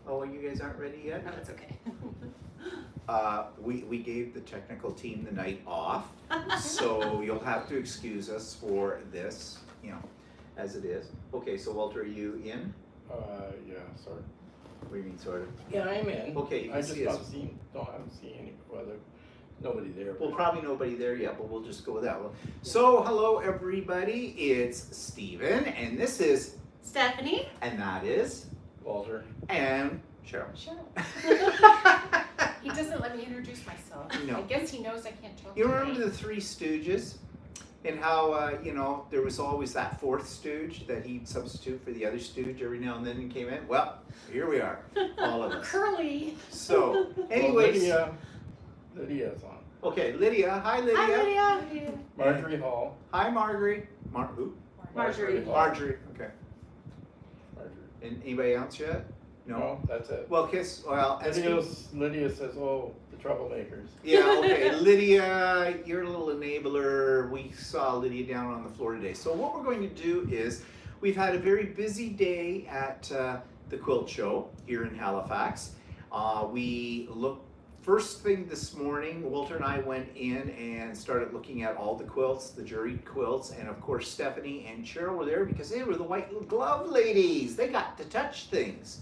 Oh, you guys aren't ready yet? No, it's okay. We gave the technical team the night off, so you'll have to excuse us for this, you know, as it is. Okay, so Walter, are you in? Yeah, sort of. What do you mean, sort of? Yeah, I'm in. Okay, you I can just see us. haven't seen any, nobody there. Well, probably nobody there yet, but we'll just go with that one. So, hello everybody, it's Steven, and this is Stephanie. And that is Walter. And Cheryl. Cheryl. He doesn't let me introduce myself. No. I guess he knows I can't talk. You today. remember the Three Stooges? And how, you know, there was always that fourth stooge that he'd substitute for the other stooge every now and then and came in? Well, here we are, all of us. Curly. So, anyways. Well, Lydia's on. Okay, Lydia. Hi, Lydia. Hi, Lydia. Marjorie Hall. Hi, Marjorie. Who? Marjorie. Hall. Marjorie. Okay. Marjorie. And anybody else yet? No, that's it. Well, as Lydia says, oh, the troublemakers. yeah, okay, Lydia, you're a little enabler. We saw Lydia down on the floor today. So what we're going to do is, we've had a very busy day at the Quilt Show here in Halifax. First thing this morning, Walter and I went in and started looking at all the quilts, the juried quilts, and of course Stephanie and Cheryl were there because they were the white glove ladies. They got to touch things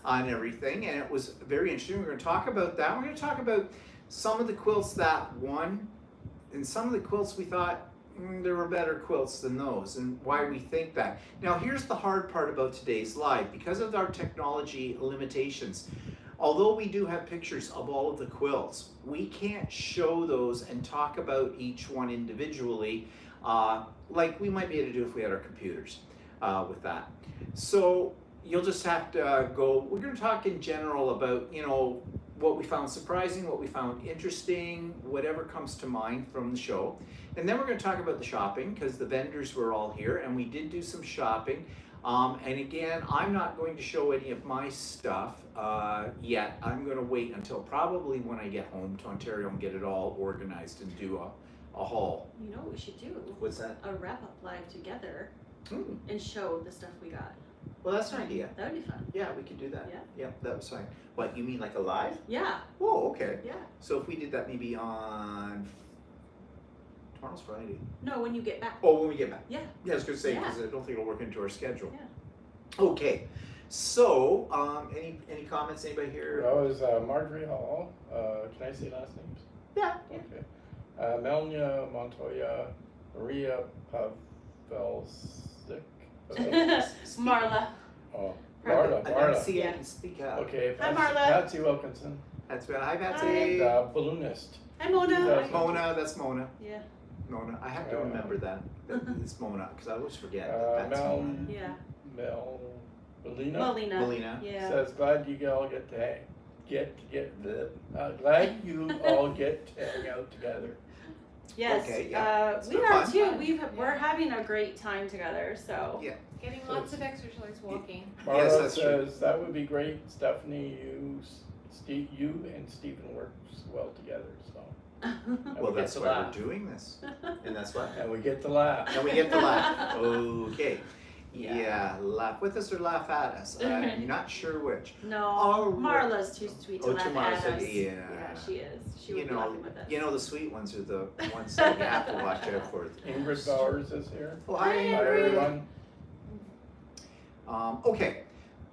on everything, and it was very interesting. We're going to talk about that. We're going to talk about some of the quilts that won, and some of the quilts we thought there were better quilts than those, and why we think that. Now, here's the hard part about today's live. Because of our technology limitations, although we do have pictures of all of the quilts, we can't show those and talk about each one individually like we might be able to do if we had our computers with that. So you'll just have to go, we're going to talk in general about, you know, what we found surprising, what we found interesting, whatever comes to mind from the show. And then we're going to talk about the shopping because the vendors were all here and we did do some shopping. And again, I'm not going to show any of my stuff yet. I'm going to wait until probably when I get home to Ontario and get it all organized and do a haul. You know what we should do? What's that? A wrap-up live together Hmm. and show the stuff we got. Well, that's an idea. That would be fun. Yeah, we could do that. Yeah. Yeah, that was fine. What, you mean like a live? Yeah. Oh, okay. Yeah. So if we did that maybe on, tomorrow's Friday. No, when you get back. Oh, when we get back. Yeah. Yeah, I was going to say, Yeah. because I don't think it'll work into our schedule. Yeah. Okay. So, any comments, anybody here? That was Marjorie Hall. Can I say last names? Yeah. Okay. Melnia Montoya, Maria Pavelzik. Marla. Oh, Marla. Enunciate Yeah. and speak out. Okay, Hi, Marla. Patsy Wilkinson. That's right. Hi, And Patsy. balloonist. Hi, Mona. Mona, that's Mona. Yeah. Mona. I have to remember that it's Mona, because I always forget that that's Mel. Mona. Yeah. Mel. Melina. Melina. Melina. Yeah. Says glad you all get glad you all get to hang out together. Yes. Okay, yeah. It's We been are fun. too. We're having a great time together. So. Yeah. Getting lots of exercise walking. Yes, Marla that's true. says that would be great, Stephanie. You and Stephen works well together, so. And Well, we get that's to why laugh. we're doing this. And that's what? And we get to laugh. And we get to laugh. Okay. Yeah. Yeah, laugh with us or laugh at us. I'm not sure which. No. All right. Marla's too sweet to Oh, laugh Tamara at said, us. yeah. Yeah, she is. She You would be know, laughing with us. you know the sweet ones are the ones that you have to watch out for. Ingrid Bowers is here. Oh, Hi, hi. Hi, everyone. Okay.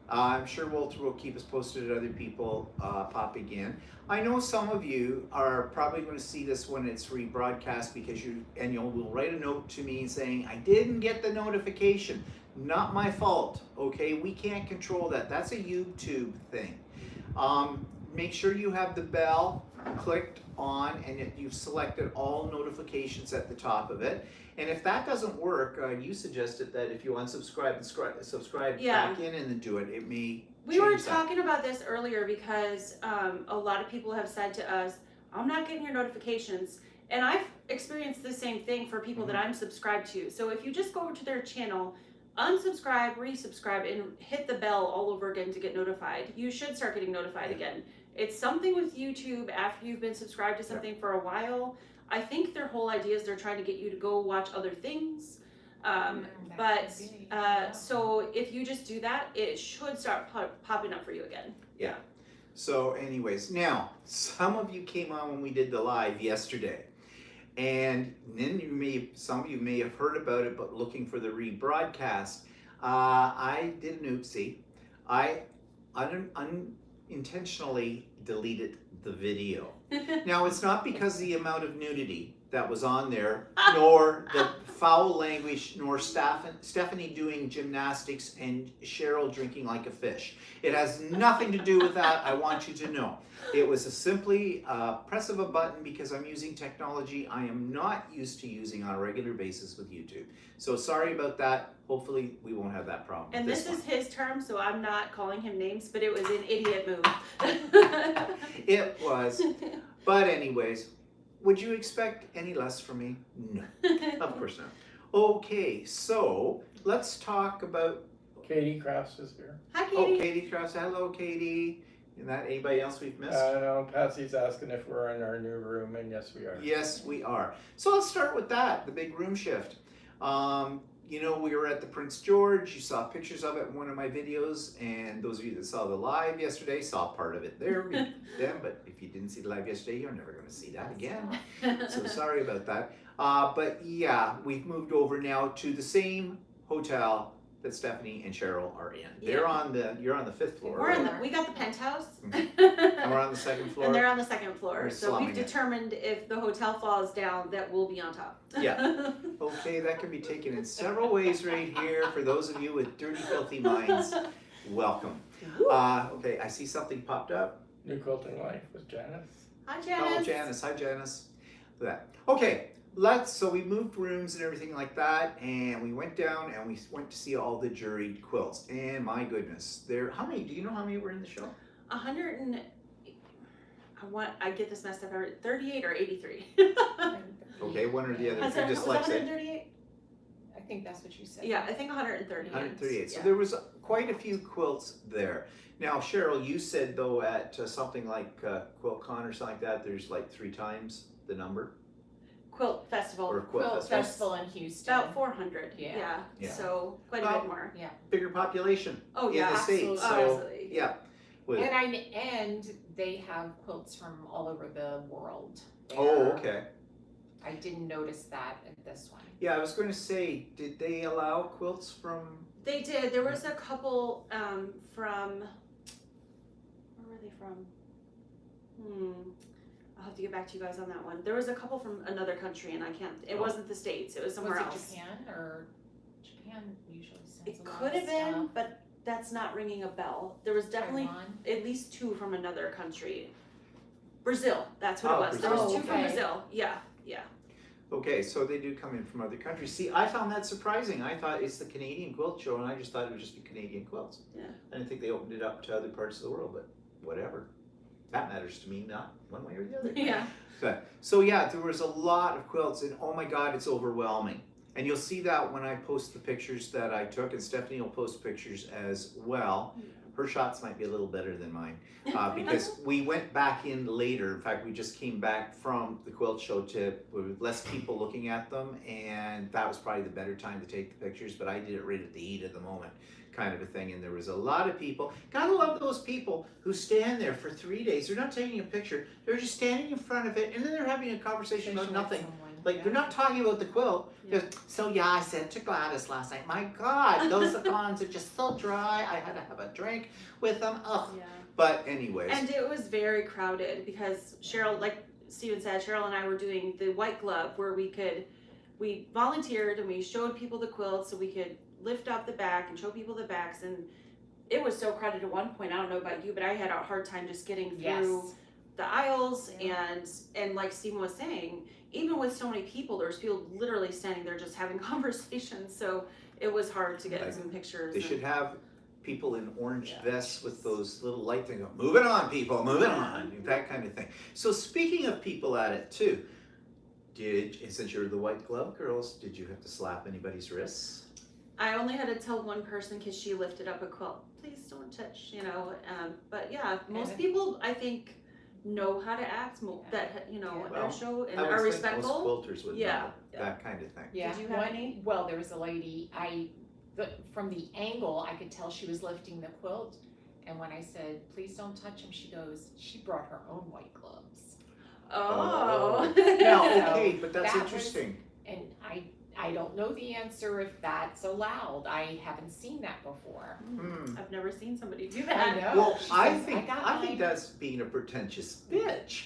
I'm sure Walter will keep us posted at other people popping in. I know some of you are probably going to see this when it's rebroadcast because you will write a note to me saying, I didn't get the notification. Not my fault, okay? We can't control that. That's a YouTube thing. Make sure you have the bell clicked on and you've selected all notifications at the top of it. And if that doesn't work, you suggested that if you unsubscribe and subscribe Yeah. back in and then do it, it may We were change that. talking about this earlier because a lot of people have said to us, I'm not getting your notifications. And I've experienced the same thing for people that I'm subscribed to. So if you just go over to their channel, unsubscribe, resubscribe, and hit the bell all over again to get notified, you should start getting notified again. It's something with YouTube after you've been subscribed to something for a while. I think their whole idea is they're trying to get you to go watch other things. But so if you just do that, it should start popping up for you again. So anyways, now, some of you came on when we did the live yesterday. And then some of you may have heard about it, but looking for the rebroadcast. I did an oopsie. I unintentionally deleted the video. Now, it's not because of the amount of nudity that was on there, nor the foul language, nor Stephanie doing gymnastics and Cheryl drinking like a fish. It has nothing to do with that, I want you to know. It was simply a press of a button because I'm using technology I am not used to using on a regular basis with YouTube. So sorry about that. Hopefully we won't have that problem. And with this is his term, so I'm not calling him names, but it was an idiot move. It was. But anyways, would you expect any less from me? No, of course not. Okay, so let's talk about... Katie Crafts is here. Hi, Oh, Katie. Katie Krause. Hello, Katie. Is that anybody else we've missed? No, Patsy's asking if we're in our new room, and yes, we are. Yes, we are. So let's start with that, the big room shift. You know, we were at the Prince George. You saw pictures of it in one of my videos, and those of you that saw the live yesterday saw part of it there. But if you didn't see the live yesterday, you're never going to see that again. So sorry about that. But yeah, we've moved over now to the same hotel that Stephanie and Cheryl are in. Yeah. You're on the 5th floor. We're right? we got the penthouse. And we're on the 2nd floor. And they're on the 2nd floor. We're So we've slumming it. determined if the hotel falls down, that we'll be on top. Yeah. Okay, that can be taken in several ways right here. For those of you with dirty, filthy minds, welcome. Okay, I see something popped up. New Quilting Life with Janice. Hi, Janice. Oh, Janice. Hi, Janice. That. Okay, so we moved rooms and everything like that, and we went down and we went to see all the juried quilts. And my goodness, do you know how many were in the show? 100 and I get this messed up. 38 or 83. Okay, one or the other. Was If you're that dyslexic. 138? I think that's what you said. Yeah, I think 130. 138. So Yeah. there was quite a few quilts there. Now, Cheryl, you said though at something like QuiltCon or something like that, there's like 3 times the number, Quilt festival. or Quilt Quilt Festival. Festival in Houston. About 400. Yeah. Yeah. So quite a Well, bit more. Bigger population Oh in yeah, the absolutely. States. Oh, So absolutely. yeah. With- And they have quilts from all over the world. oh, there. okay. I didn't notice that at this one. Yeah, I was going to say, did they allow quilts from? They did. There was a couple from. Where were they from? I'll have to get back to you guys on that one. There was a couple from another country, and I can't. It Oh. wasn't the States. It was somewhere was it else. Japan or Japan usually sends It a lot could of have been, stuff. but that's not ringing a bell. There was definitely Taiwan? at least 2 from another country. Brazil. That's what Oh, it was. There was Brazil. 2 from Okay. Brazil. Yeah. Yeah. Okay, so they do come in from other countries. See, I found that surprising. I thought it's the Canadian Quilt Show, and I just thought it would just be Canadian quilts. Yeah. I didn't think they opened it up to other parts of the world, but whatever. That matters to me, not one way or the other. Yeah. So yeah, there was a lot of quilts, and oh my God, it's overwhelming. And you'll see that when I post the pictures that I took, and Stephanie will post pictures as well. Her shots might be a little better than mine because we went back in later. In fact, we just came back from the quilt show with less people looking at them, and that was probably the better time to take the pictures, but I did it right at the heat of the moment kind of a thing, and there was a lot of people. Gotta love those people who stand there for 3 days. They're not taking a picture. They're just standing in front of it, and then they're having a conversation about nothing. Like, they're not talking about the quilt. Yeah. So yeah, I said to Gladys last night, my God, those icons are just so dry. I had to have a drink with them. Ugh. Yeah. But anyways. And it was very crowded because Cheryl, like Steven said, Cheryl and I were doing the white glove where we volunteered and we showed people the quilts so we could lift up the back and show people the backs, and it was so crowded at one point. I don't know about you, but I had a hard time just getting through Yes. the aisles. Yeah. And like Steven was saying, even with so many people, there's people literally standing there just having conversations, so it was hard to get Like, some pictures. They should have people in orange Yeah. vests with those little light things. Moving on, people, moving on, that kind of thing. So speaking of people at it too, since you're the white glove girls, did you have to slap anybody's wrists? I only had to tell one person because she lifted up a quilt. Please don't touch, But yeah, most And- people I think know how to act, that you know, Yeah. at Well, their show and I are would think most respectful. quilters would Yeah, know yeah. that kind of thing. Yeah. Did you have any? Well, there was a lady, from the angle, I could tell she was lifting the quilt. And when I said, please don't touch him, she brought her own white gloves. Oh. Now, okay, but that's That was- interesting. And I don't know the answer if that's allowed. I haven't seen that before. I've never seen somebody do I that. know. Well, She I says, think got I think mine." that's being a pretentious bitch.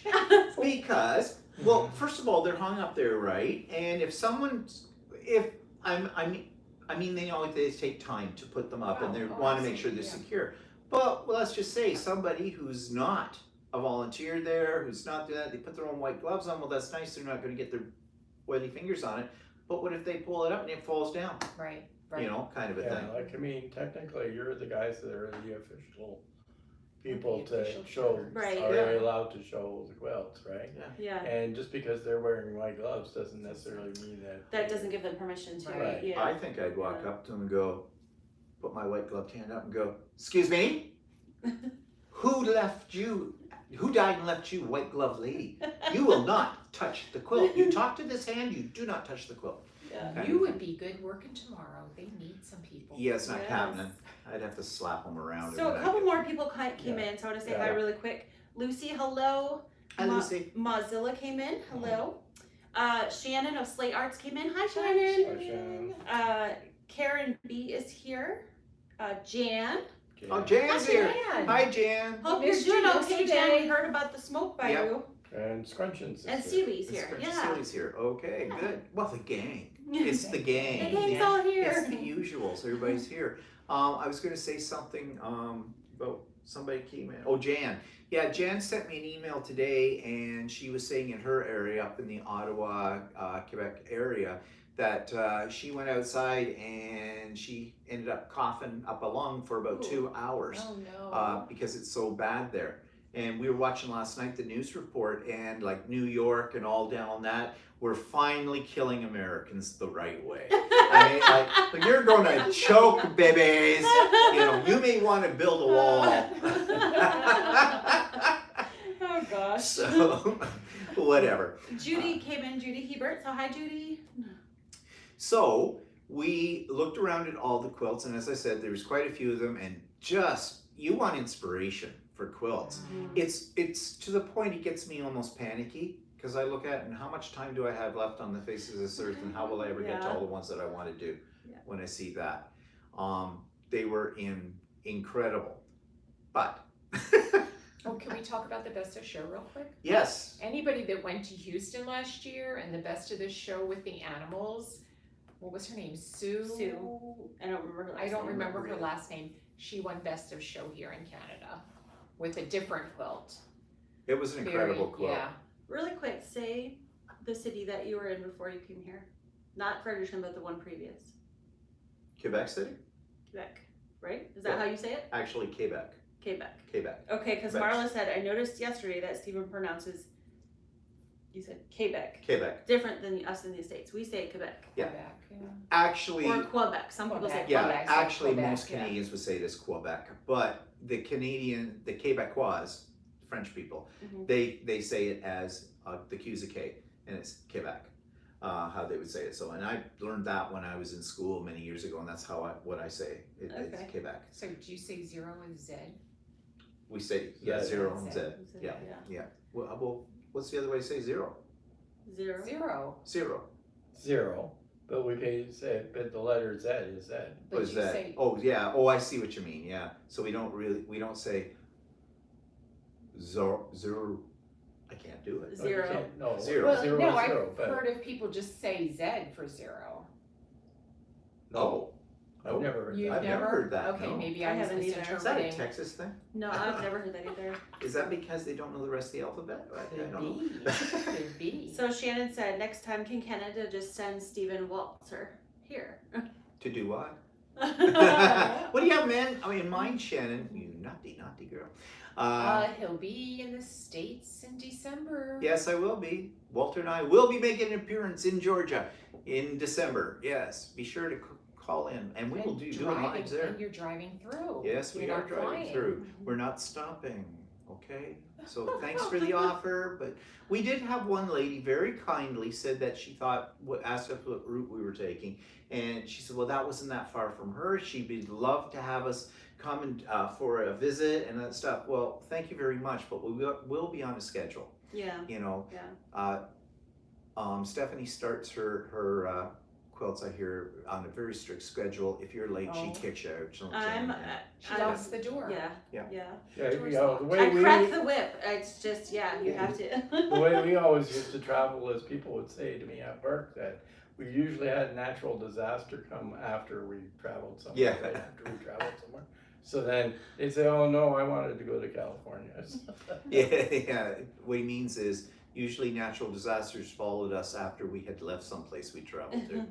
Because, well, first of all, they're hung up there, right? And if I mean, they always take time to put them up, and they Oh, want to make sure they're absolutely, secure. But well, let's just say somebody who's not a volunteer there, who's not doing that, they put their own white gloves on. Well, that's nice. They're not going to get their oily fingers on it. But what if they pull it up and it falls down? Right. You know, kind of a Yeah, thing. like, I mean, technically, you're the guys that are the official people The official to show, showers. Right. are Yeah. they allowed to show the quilts, right? Yeah. And just because they're wearing white gloves doesn't necessarily mean that. That doesn't give them permission to. Right. Yeah. I think I'd walk up to them and go, put my white gloved hand up and go, excuse me? Who died and left you, white gloved lady? You will not touch the quilt. You talk to this hand, you do not touch the quilt. Yeah. Kind You of would thing. be good working tomorrow. They need some people. Yeah, it's not Yes. happening. I'd have to slap them around. So a and couple I'd more people came in, so I want to say hi Yeah. really quick. Lucy, hello. Hi, Lucy. Mozilla came in, hello. Shannon of Slate Arts came in, hi Hi, Shannon. Shannon. Karen B is here. Jan, Oh, Jan's here. Jan. Hi, Jan. hope you're Missed you doing okay, Jan. yesterday. We heard about the smoke by Yep. you. And Scrunchions. And is here. Steely's here, yeah. Celia's here. Okay, Yeah. good. Well, the gang. It's the The gang. gang's all It's here. the usual. So everybody's here. I was going to say something about somebody came in. Oh, Jan. Yeah, Jan sent me an email today, and she was saying in her area, up in the Ottawa, Quebec area, that she went outside and she ended up coughing up a lung for about Ooh. 2 hours Oh, no. because it's so bad there. And we were watching last night the news report, and like New York and all down that, we're finally killing Americans the right way. I mean, like, you're going to choke babies. You know, you may want to build a wall. Oh gosh. So, whatever. Judy came in, Judy Hebert. So hi, Judy. So we looked around at all the quilts, and as I said, there was quite a few of them, and just, you want inspiration for quilts. It's to the point it gets me almost panicky, because I look at it and how much time do I have left on the face of this earth, and how will I ever get to Yeah. all the ones that I want to do Yeah. when I see that. They were incredible. But Oh, can we talk about the Best of Show real quick? yes, Anybody that went to Houston last year and the Best of the Show with the animals, what was her name? Sue? I don't remember her last I don't name. remember her last name. She won Best of Show here in Canada with a different quilt. it was an incredible Very- quilt. Yeah. Really quick, say the city that you were in before you came here. Not Fredericton, but the one previous. Quebec City? Quebec, right? Is that Yeah. how you say it? Actually, Quebec. Quebec. Quebec. Okay, because Quebec. Marla said, I noticed yesterday that Stephen pronounces, you said Quebec. Quebec. Different than us in the States. We say Quebec. Yeah. Quebec, yeah. Actually, Or Quebec. Some people say Quebec. yeah, Quebec. Quebec, actually Quebec, most yeah. Canadians would say this Quebec, but the Quebecois, French people, Mhm. they say it as the Q's a K, and it's Quebec, how they would say it. So, and I learned that when I was in school many years ago, and that's what I say. It's Okay. Quebec. So do you say zero and Z? We say, yeah, Zed. zero and Zed. Z. Yeah. Well, what's the other way to say zero? Zero. Zero. Zero. Zero, but but the letter Z is Z. But What is you that? say Oh, yeah. Oh, I see what you mean. Yeah. So we don't say zero. I can't do it. Oh, you Zero. can't- No, Zero. well, zero no, is zero, I've but heard of people just say Z for zero. Oh, I've never heard You've that. I've never heard that, Okay, no. maybe I I was haven't either. is that a misinterpreting. Texas thing? No, I've never heard that either. Is that because they don't know the rest of the alphabet? I Could don't know. be. Could be. So Shannon said, next time can Canada just send Stephen Walter here? To do what? What do you have, man? I mean, mine, Shannon. You naughty girl. He'll be in the States in December. Yes, I will be. Walter and I will be making an appearance in Georgia in December. Yes, be sure to call in, and we will do driving, lives there. And you're driving through. Yes, we You're are not driving flying. through. We're not stopping. Okay, so thanks for the offer, but we did have one lady very kindly said that she thought, asked us what route we were taking, and she said, well, that wasn't that far from her. She'd love to have us come and for a visit and that stuff. Well, thank you very much, but we'll be on a schedule. Yeah. You know, Yeah. Stephanie starts her quilts, I hear, on a very strict schedule. If you're late, she Oh. kicks you out. She locks the door. Yeah. Yeah. Yeah. Yeah, Door's you know, locked. the way I we, crack the whip. It's just, you have to. the way we always used to travel is people would say to me at work that we usually had natural disaster come after we traveled somewhere. Yeah. Right after we traveled somewhere. So then they'd say, oh no, I wanted to go to California. Yeah. What he means is usually natural disasters followed us after we had left someplace we traveled to.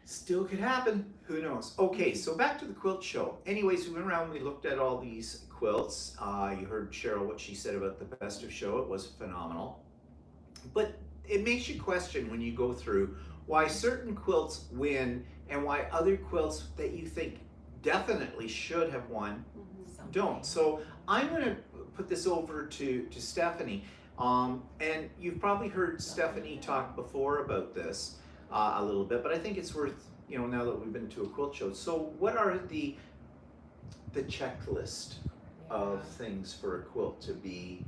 Still could happen, who knows? Okay, so back to the quilt show. Anyways, we went around, we looked at all these quilts. You heard Cheryl, what she said about the best of show. It was phenomenal. But it makes you question when you go through why certain quilts win and why other quilts that you think definitely should have won don't. So I'm going to put this over to Stephanie. And you've probably heard Stephanie talk before about this a little bit, but I think it's worth, now that we've been to a quilt show. So what are the checklist of things for a quilt to be,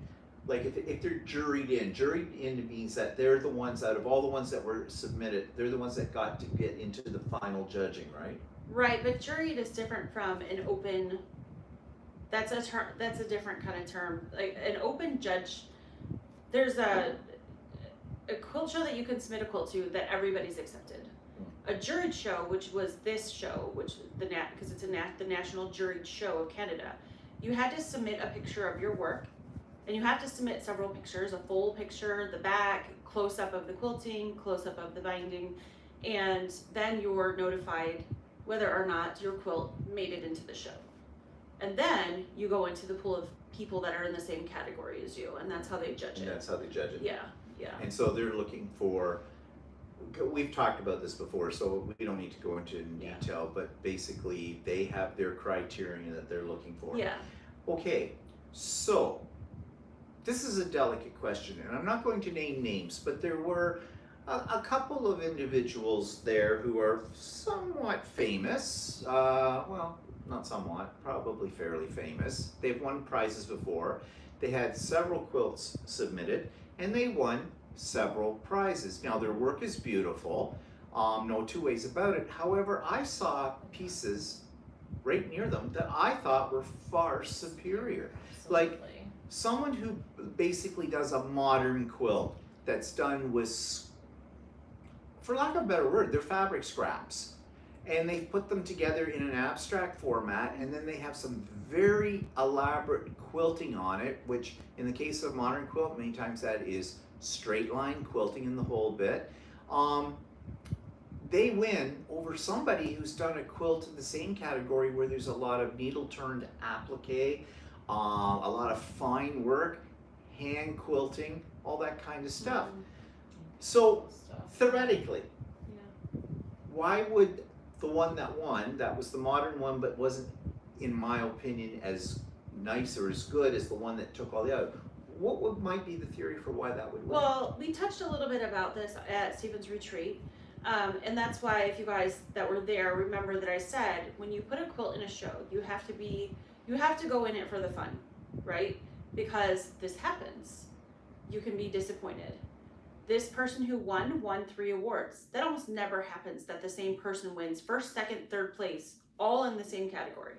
like if they're juried in means that they're the ones out of all the ones that were submitted, they're the ones that got to get into the final judging, right? Right, but juried is different from an open, that's a term, that's a different kind of term. Like an open judge, there's a quilt show that you can submit a quilt to that everybody's accepted. A juried show, which was this show, which because it's the National Juried Show of Canada, you had to submit a picture of your work, and you have to submit several pictures, a full picture, the back, close up of the quilting, close up of the binding, and then you're notified whether or not your quilt made it into the show. And then you go into the pool of people that are in the same category as you, and that's how they judge And it. that's how they judge it. Yeah, yeah. And so they're looking for, we've talked about this before, so we don't need to go into it in detail, but basically they have their criteria that they're looking for. Yeah. Okay, so this is a delicate question, and I'm not going to name names, but there were a couple of individuals there who are somewhat famous, well, not somewhat, probably fairly famous. They've won prizes before. They had several quilts submitted, and they won several prizes. Now their work is beautiful, no two ways about it. However, I saw pieces right near them that I thought were far superior. Like someone who basically does a modern quilt that's done with, for lack of a better word, they're fabric scraps. And they've put them together in an abstract format, and then they have some very elaborate quilting on it, which in the case of modern quilt, many times that is straight line quilting in the whole bit. They win over somebody who's done a quilt in the same category where there's a lot of needle turned applique, a lot of fine work, hand quilting, all that kind of stuff. So theoretically, why would the one that won, that was the modern one, but wasn't, in my opinion, as nice or as good as the one that took all the other, what might be the theory for why that would win? Well, we touched a little bit about this at Stephen's retreat, and that's why if you guys that were there remember that I said when you put a quilt in a show, you have to go in it for the fun, right? Because this happens. You can be disappointed. This person who won 3 awards. That almost never happens that the same person wins first, second, third place, all in the same category.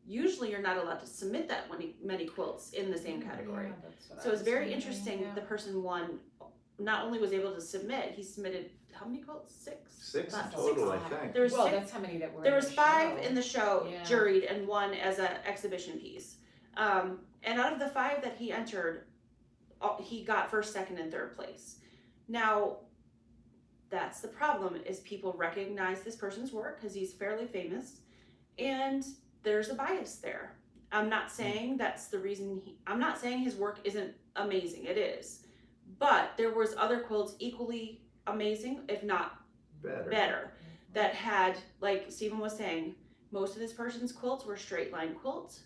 Usually you're not allowed to submit that many quilts in the same category. So it's very interesting the person won, not only was able to submit, he submitted how many quilts? 6? 6 in About total, 6. I think. There was Well, 6. that's how many that were There in was the 5 show. in the show, Yeah. juried, and 1 as an exhibition piece. And out of the 5 that he entered, he got first, second, and third place. Now, that's the problem, is people recognize this person's work because he's fairly famous, and there's a bias there. I'm not saying that's the reason I'm not saying his work isn't amazing, it is. But there was other quilts equally amazing, if not better, that had, like Stephen was saying, most of this person's quilts were straight line quilted,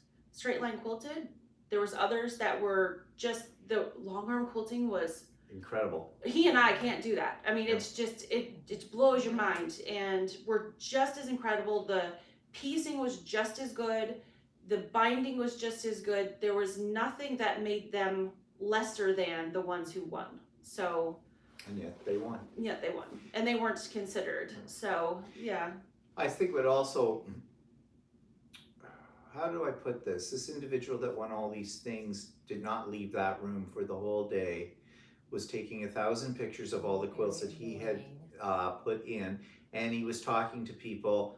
There was others that were just, the long arm quilting was, Incredible. he and I can't do that. I mean, it's just, it blows your mind, and we're just as incredible. The piecing was just as good. The binding was just as good. There was nothing that made them lesser than the ones who won. So, And yet they won. yeah, they won. And they weren't considered. So, yeah. I think, but also, how do I put this? This individual that won all these things did not leave that room for the whole day, was taking 1,000 pictures of all the quilts that he had put in, and he was talking to people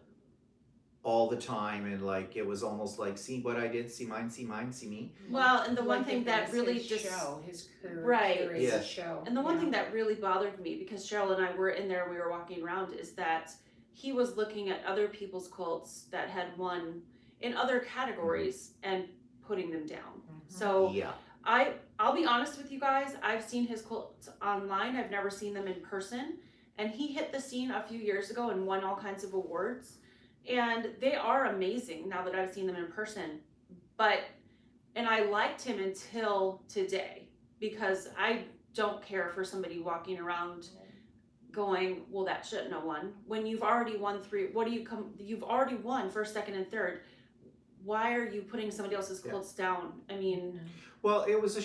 all the time, and like it was almost like, see what I did, see mine, see mine, see me. Well, and the one Like thing it that was really his just show, his career, Right. curated Yes. show. And the one Yeah. thing that really bothered me, because Cheryl and I were in there, we were walking around, is that he was looking at other people's quilts that had won in other categories and putting them down. So Yeah. I'll be honest with you guys, I've seen his quilts online, I've never seen them in person, and he hit the scene a few years ago and won all kinds of awards, and they are amazing now that I've seen them in person. And I liked him until today, because I don't care for somebody walking around going, well, that shouldn't have won. When you've already won you've already won first, second, and third. Why are you putting somebody else's Yeah. quilts down? I mean, Well, it was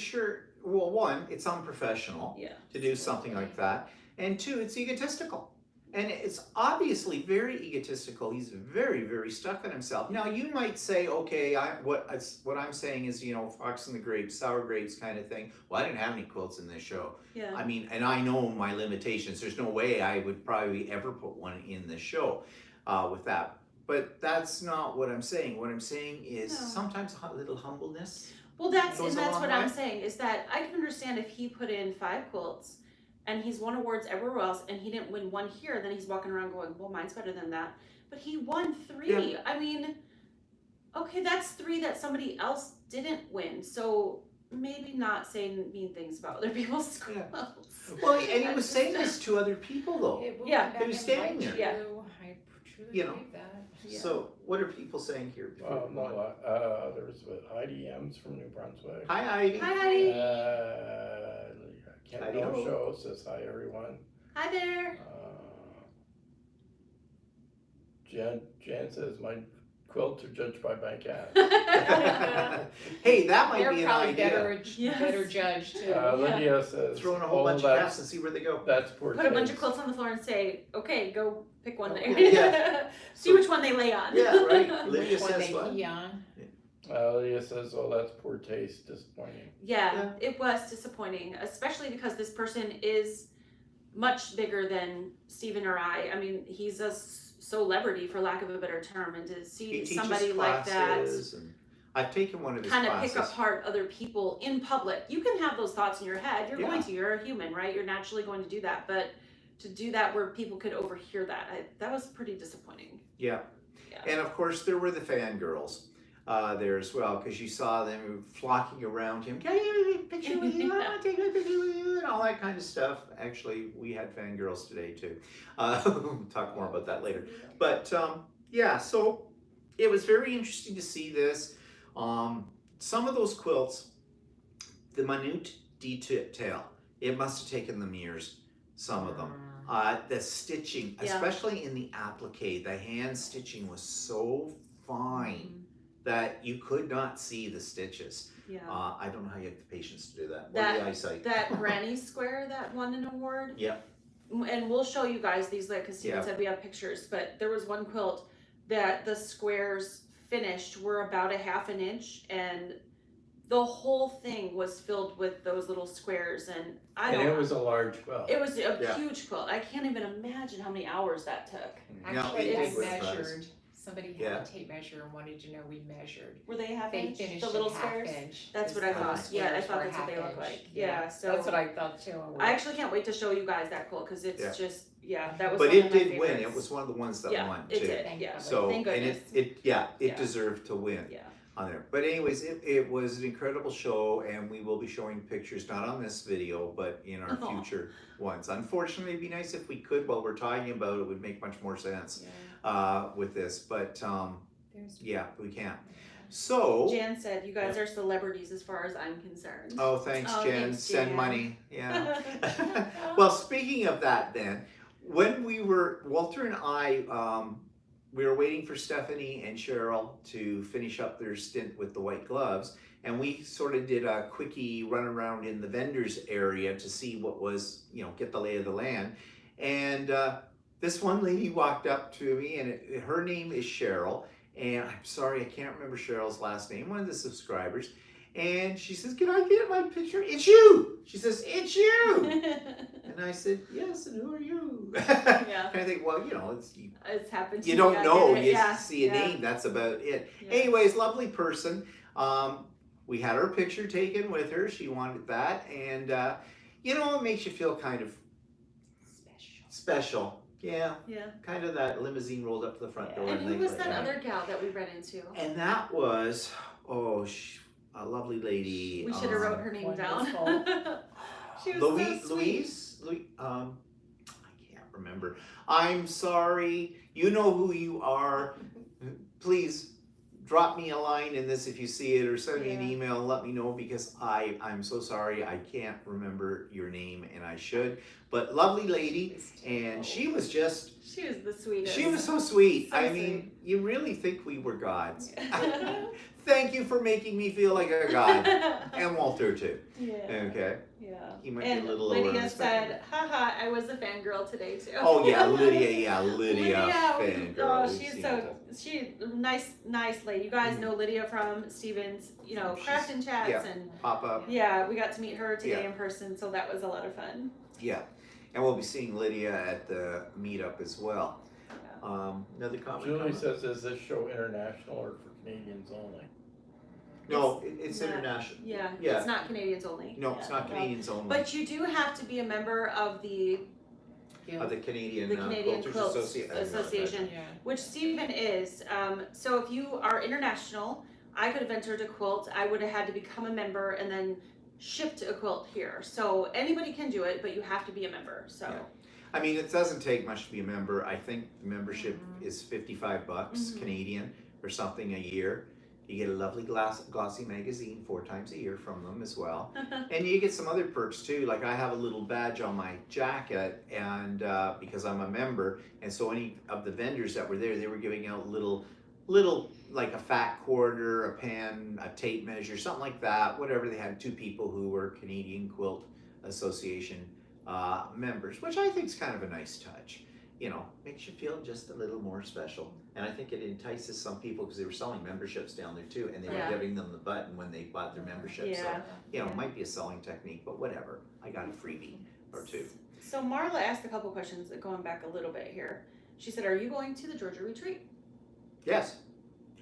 well, one, it's unprofessional yeah. to do something like that, and two, it's egotistical. And it's obviously very egotistical. He's very, very stuck on himself. Now, you might say, okay, what I'm saying is, fox and the grapes, sour grapes kind of thing. Well, I didn't have any quilts in this show. Yeah. I mean, and I know my limitations. There's no way I would probably ever put one in this show with that. But that's not what I'm saying. What I'm saying is No. sometimes a little humbleness. Well, that's Goes a what long I'm way. saying, is that I can understand if he put in 5 quilts and he's won awards everywhere else and he didn't win one here, then he's walking around going, well, mine's better than that. But he won 3. Yeah. I mean, okay, that's 3 that somebody else didn't win. So maybe not saying mean things about other people's Yeah. quilts. Well, and he I was just- saying this to other people, though. It will Yeah. come back He was and standing bite there. you. I truly You know. believe that. Yeah. So, what are people saying here? before Well, we go on? no, there's Heidi M's from New Brunswick. Hi, Heidi. Hi, Heidi. Can't Heidi no ho. show says hi everyone. Hi there. Jan says my quilts are judged by my cat. Hey, that might They're be an probably idea. Yes. better judged too. Lydia says, Throw in a whole "Oh, bunch of that's- cats and see where they go. That's poor Put a bunch of taste." quilts on the floor and say, okay, go pick one there. Yeah. See which one they lay on. Yeah, right. Lydia Which one says they what? pee on. Lydia says, oh, that's poor taste, disappointing. Yeah, it was disappointing, especially because this person is much bigger than Stephen or I. I mean, he's a celebrity, for lack of a better term, and to He see teaches somebody like that classes, and I've taken one of his kind of classes. pick apart other people in public. You can have those thoughts in your head. You're going to. You're a human, right? You're naturally going to do that. But to do that where people could overhear that, that was pretty disappointing. Yeah. Yeah. And of course, there were the fangirls there as well, because you saw them flocking around him. Can I get a picture with you? I want to take a picture with you, and all that kind of stuff. Actually, we had fangirls today too. We'll talk more about that later. But yeah, so it was very interesting to see this. Some of those quilts, the minute detail, it must have taken them years, some of them. The stitching, Yeah. especially in the applique, the hand stitching was so fine that you could not see the stitches. Yeah. I don't know how you have the patience to do that. Or That- the eyesight. That granny square that won an award. Yeah. And we'll show you guys these, like, because Steven Yeah. said we have pictures, but there was one quilt that the squares finished were about a half an inch, and the whole thing was filled with those little squares, and And it was a large quilt. it was a Yeah. huge quilt. I can't even imagine how many hours that took. Actually, it I was nice. measured. Somebody had Yeah. a tape measure and wanted to know we measured. Were they a half They inch? finished The little at half squares? inch. That's The what I little thought. Yeah, I squares thought were that's what they half look inch. like. Yeah, so That's what I thought too. I actually can't wait to show you guys that quilt, because it's Yeah. just, that was But one it of my did win. favorites. It was one of the ones that Yeah, won it too. did. Thank Yeah. God. So Thank and goodness. it Yeah. deserved to win Yeah. on there. But anyways, it was an incredible show, and we will be showing pictures not on this video, but in our Aw. future ones. Unfortunately, it'd be nice if we could while we're talking about it. It would make much more sense Yeah. with this, but There's yeah, we can't. So, Jan said, "You guys are celebrities as far as I'm concerned." oh, thanks, Oh, Jen. thanks, Send Jan. money. Yeah. Well, speaking of that, then, when Walter and I, we were waiting for Stephanie and Cheryl to finish up their stint with the white gloves, and we sort of did a quickie run around in the vendors area to see what was, get the lay of the land. And this one lady walked up to me, and her name is Cheryl. And I'm sorry, I can't remember Cheryl's last name, one of the subscribers. And she says, "Can I get my picture?" "It's you!" She says, "It's you!" And I said, "Yes, and who are you?" Yeah. And I think, well, It's happened to you me. don't I know. get it. You Yeah, see a yeah, name, that's about it. yeah. Anyways, lovely person. We had her picture taken with her. She wanted that. And, it makes you feel kind of special. Yeah. Yeah. Kind of that limousine rolled up to the front door. And who things was like that other gal that we ran into? And that was, a lovely lady. We should have wrote her name down. Wonderful. She was so sweet. I can't remember. I'm sorry. You know who you are. Please drop me a line in this if you see it, or send me an Yeah. email and let me know, because I'm so sorry. I can't remember your name, and I should. But lovely lady, and she was just, She was the sweetest. she was so sweet. So I mean, sweet. you really think we were gods. Yeah. Thank you for making me feel like a god. And Walter too. Yeah. Okay. Yeah. He might be And a little lower on Lydia the spectrum. said, "Haha, I was a fangirl today too." Oh yeah, Lydia, fangirl. Oh, We've she's seen so her. nice lady. You guys know Lydia from Stevens, Craft and Chats, yeah. and Pop up. yeah, we got to meet her today Yeah. in person, so that was a lot of fun. Yeah. And we'll be seeing Lydia at the meetup as well. Another comment? Julie says, "Is this show international or for Canadians only?" No, it's not- international. Yeah, Yeah. it's not Canadians only. No, Yeah, it's not Canadians only. But you do have to be a member of the Of the Canadian, The Canadian Quilters Quilts Association. Association. Yeah. which Stephen is. So if you are international, I could have entered a quilt. I would have had to become a member and then shipped a quilt here. So anybody can do it, but you have to be a member. So Yeah. I mean, it doesn't take much to be a member. I think the membership is $55 Mhm. Canadian or something a year. You get a lovely glossy magazine 4 times a year from them as well. And you get some other perks too. Like I have a little badge on my jacket, and because I'm a member, and so any of the vendors that were there, they were giving out little like a fat quarter, a pen, a tape measure, something like that. Whatever they had, 2 people who were Canadian Quilt Association members, which I think is kind of a nice touch. Makes you feel just a little more special. And I think it entices some people because they were selling memberships down there too, and they Yeah. were giving them the button when they bought their membership. Yeah. So, Yeah. it might be a selling technique, but whatever. I got a freebie or 2. So Marla asked a couple questions, going back a little bit here. She said, "Are you going to the Georgia retreat?" Yes,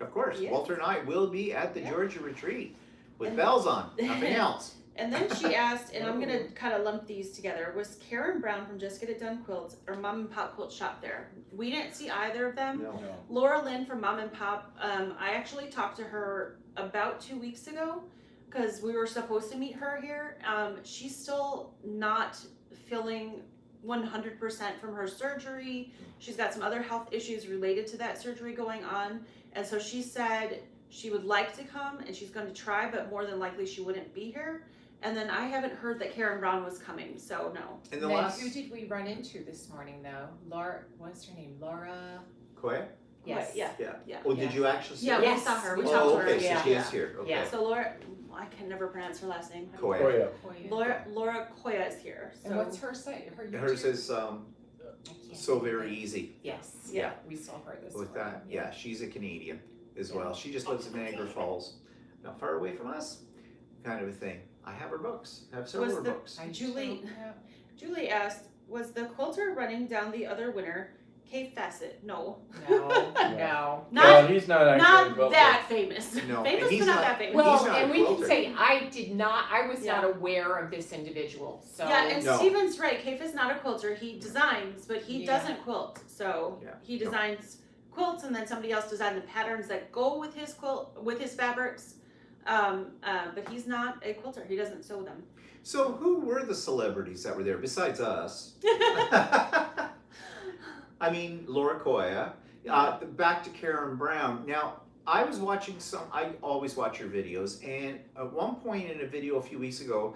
of course. Yes. Walter and I will be at the Yeah. Georgia retreat with And- bells on, nothing else. And then she asked, and I'm gonna kind of lump these together, was Karen Brown from Just Get It Done Quilts or Mom and Pop Quilt Shop there? We didn't see either of them. No. No. Laura Lynn from Mom and Pop, I actually talked to her about 2 weeks ago because we were supposed to meet her here. She's still not feeling 100% from her surgery. She's got some other health issues related to that surgery going on. And so she said she would like to come and she's going to try, but more than likely she wouldn't be here. And then I haven't heard that Karen Brown was coming, so no. And the Now, last, who did we run into this morning though? Laura, what's her name? Laura? Koya? Yes. Yeah. Yeah. Yeah. Oh, did you actually see Yeah, her? we Yes. saw her. We Oh, talked to her. okay, so Yeah. she is here. Okay. Yeah. So Laura, I can never pronounce her last name. Koya. Oh, yeah. Laura Koya is here. So And what's her site? Her YouTube? Hers is I can't so think of very it. easy Yes. Yeah. We saw her this with morning. that. Yeah, she's a Canadian as Yeah. well. She just lives in Niagara Falls, not far away from us, kind of a thing. I have her books. I have several of her books. I Julie- don't know. Julie asked, was the quilter running down the other winner Kay Fassett? No. No, Yeah. no. Well, Not, he's not actually not involved. that famous. No, Famous, and he's but not not- that famous. Well, He's not a and we can quilter. say I was not Yeah. aware of this individual. So yeah, and No. Steven's right. Kay is not a quilter. He designs, but he Yeah. doesn't quilt. So Yeah. he No. designs quilts, and then somebody else designed the patterns that go with his quilt, with his fabrics. But he's not a quilter. He doesn't sew them. So who were the celebrities that were there besides us? I mean, Laura Koya. Back to Karen Brown. Now, I was watching I always watch your videos, and at one point in a video a few weeks ago,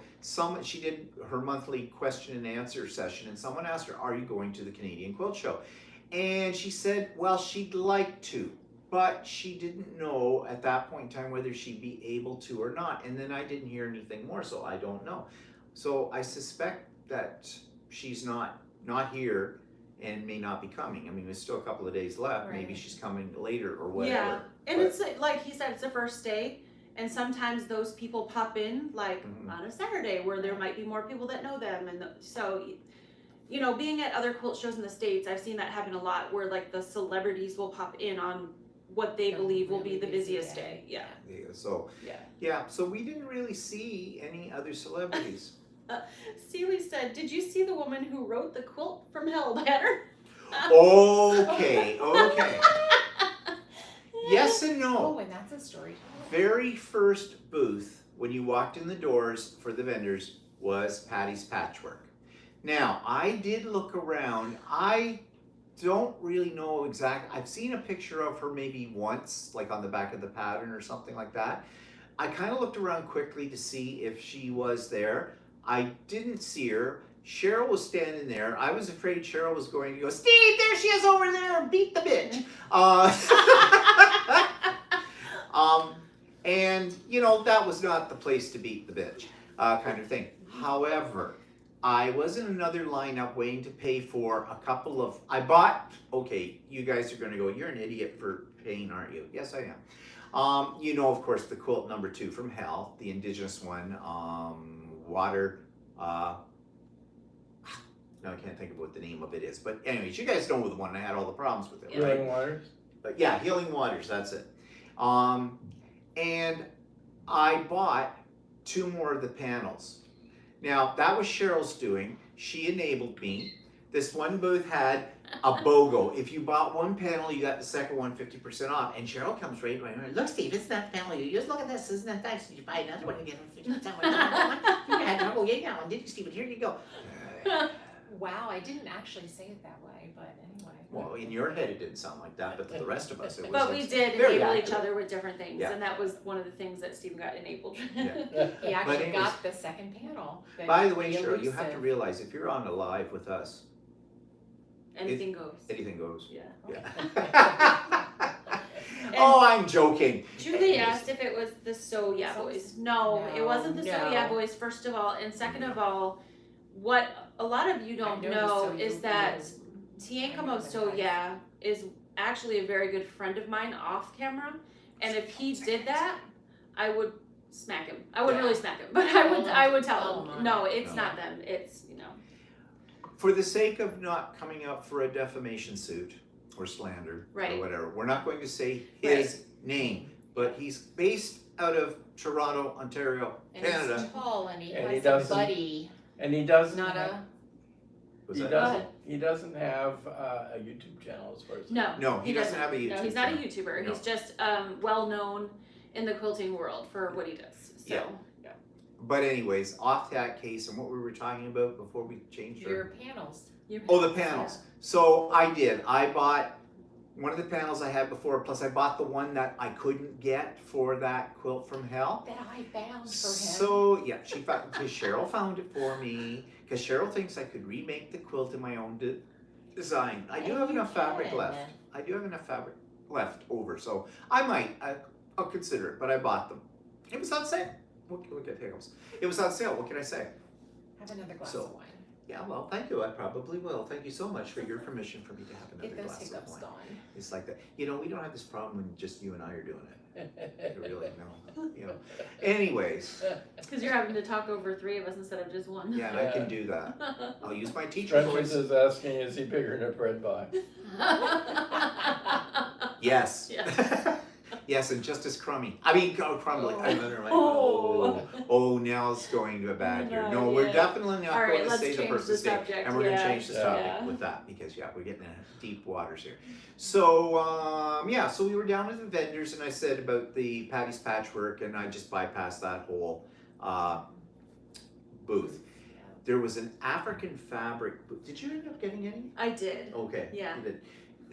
she did her monthly question and answer session, and someone asked her, "Are you going to the Canadian Quilt Show?" And she said, well, she'd like to, but she didn't know at that point in time whether she'd be able to or not. And then I didn't hear anything more, so I don't know. So I suspect that she's not here and may not be coming. I mean, there's still a couple of days left. Right. Maybe she's coming later or whatever. Yeah, and But- it's like he said, it's the first day, and sometimes those people pop in like Mhm. on a Saturday where there might be more people that know them, and so you know, being at other quilt shows in the States, I've seen that happen a lot where like the celebrities will pop in on what they The believe will be really the busy busiest day. day. Yeah. Yeah, so Yeah. so we didn't really see any other celebrities. Celie said, "Did you see the woman who wrote the quilt from hell banner?" Okay. Yes and no. Oh, and that's a story. Very first booth when you walked in the doors for the vendors was Patty's Patchwork. Now, I did look around. I don't really know exactly. I've seen a picture of her maybe once, like on the back of the pattern or something like that. I kind of looked around quickly to see if she was there. I didn't see her. Cheryl was standing there. I was afraid Cheryl was going to go, "Steve, there she is over there, beat the bitch." And you know, that was not the place to beat the bitch, kind of thing. However, I was in another lineup waiting to pay for a couple of, okay, you guys are gonna go, "You're an idiot for paying, aren't you?" Yes, I am. You know, of course, the quilt number 2 from Hell, the indigenous one, water, now I can't think of what the name of it is, but anyways, you guys know the one I had all the problems with it, right? Healing Waters? But yeah, Healing Waters, that's it. And I bought 2 more of the panels. Now, that was Cheryl's doing. She enabled me. This one booth had a BOGO. If you bought one panel, you got the second one 50% off. And Cheryl comes right away. "Look, Steve, it's that panel. You just look at this. Isn't that nice? Did you buy another one? You get 50% off. You had to go get that one, didn't you, Steve? Here you go." Wow, I didn't actually say it that way, but anyway. Well, in your head it didn't sound like that, but to the rest of us it was. But we did very enable each accurate. other with different things, Yeah. and that was one of the things that Stephen got enabled. Yeah. He actually anyways- got the second panel. By the way, Cheryl, you have to elusive. realize if you're on a live with us, Anything goes. anything goes. Yeah. Yeah. Oh, I'm joking. Julie asked if it was the So Yeah Boys. No, it wasn't the So No. Yeah Boys, first of all. And second of all, what a lot of you don't know is that Tianka of So Yeah is actually a very good friend of mine off camera. And if he did that, I would smack him. I wouldn't Yeah. really smack him, but I would tell him, No. no, it's No. not them. It's, you know. For the sake of not coming up for a defamation suit or slander or Right. whatever, we're not going to say his name, but he's based out of Toronto, Ontario, And Canada. he's tall and he And he has a doesn't- buddy, And he doesn't. not have- a, Was He that- doesn't. He doesn't have a YouTube channel, as far as. No. No, he doesn't have a YouTube No, he's not a channel. YouTuber. No. He's just well known in the quilting world for what he does. So Yeah. But anyways, off that case and what we were talking about before we changed our... your panels. Oh, the panels. So I did. I bought one of the panels I had before, plus I bought the one that I couldn't get for that quilt from Hell. That I found for him. So yeah, because Cheryl found it for me, because Cheryl thinks I could remake the quilt in my own design. I do And have you enough fabric can. left. I do have enough fabric left over, so I might. I'll consider it, but I bought them. It was on sale. We'll get hiccups. It was on sale. What can I say? Have another glass So, of wine. Yeah, well, thank you. I probably will. Thank you so much for your permission for me to have another Get those glass of hiccups wine. gone. It's like that. You know, we don't have this problem when just you and I are doing it. Really, no. You know. Anyways, because you're having to talk over 3 of us instead of just one. yeah, I can do that. I'll use my teacher Francis voice. is asking, is he bigger than a bread box? Yes. Yes. Yes, and just as crummy. I mean, crumbly. Oh. I remember like, Oh. oh, now it's going to a bad year. No, No, we're yeah. definitely not All right, going to let's say the change person's the name. subject, And we're going to yeah. change this Yeah. topic Yeah. with that because, yeah, we're getting into deep waters here. So, yeah, so we were down with the vendors and I said about the Patty's Patchwork and I just bypassed that whole booth. There was an African fabric booth. Did you end up getting any? I did. Okay. Yeah. You did.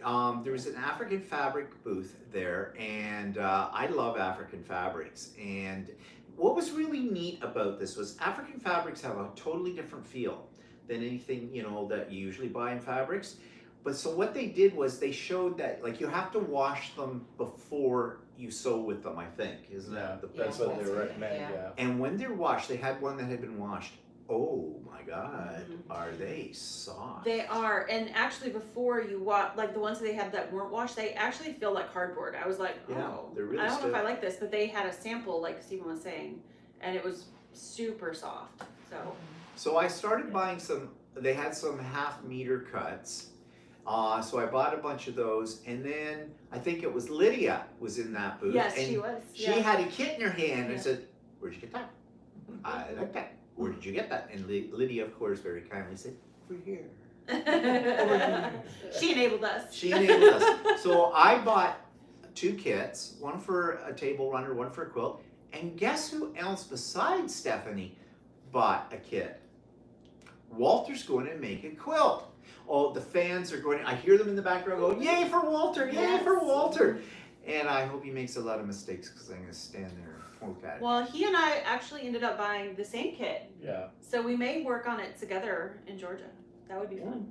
there was an African fabric booth there, and I love African fabrics. And what was really neat about this was African fabrics have a totally different feel than anything, you know, that you usually buy in fabrics. But so what they did was they showed that, like, you have to wash them before you sew with them, I think, isn't Yeah, that the that's Yeah, what they that's it, recommend, yeah. yeah. And when they're washed, they had one that had been washed. Oh my God, Mhm. are they soft? They are, and actually before you wash, like the ones that they had that weren't washed, they actually feel like cardboard. I was like, Yeah, oh, they're really I don't know if I stiff. like this, but they had a sample, like Stephen was saying, and it was super soft. So So I started buying some, they had some 1/2 meter cuts. So I bought a bunch of those, and then I think it was Lydia was in that booth. yes, and she was. She Yeah. had a kit in her hand and Yeah. said, "Where'd you get that? I like that. Where did you get that?" And Lydia, of course, very kindly said, "Over here." She enabled us. She enabled us. So I bought 2 kits, one for a table runner, one for a quilt. And guess who else besides Stephanie bought a kit? Walter's going to make a quilt. Oh, the fans are going, I hear them in the background go, "Yay for Walter, yay for Yes. Walter." And I hope he makes a lot of mistakes because I'm going to stand there and poke at it. Well, he and I actually ended up buying the same kit, Yeah, so we may work on it together in Georgia. That would be fun.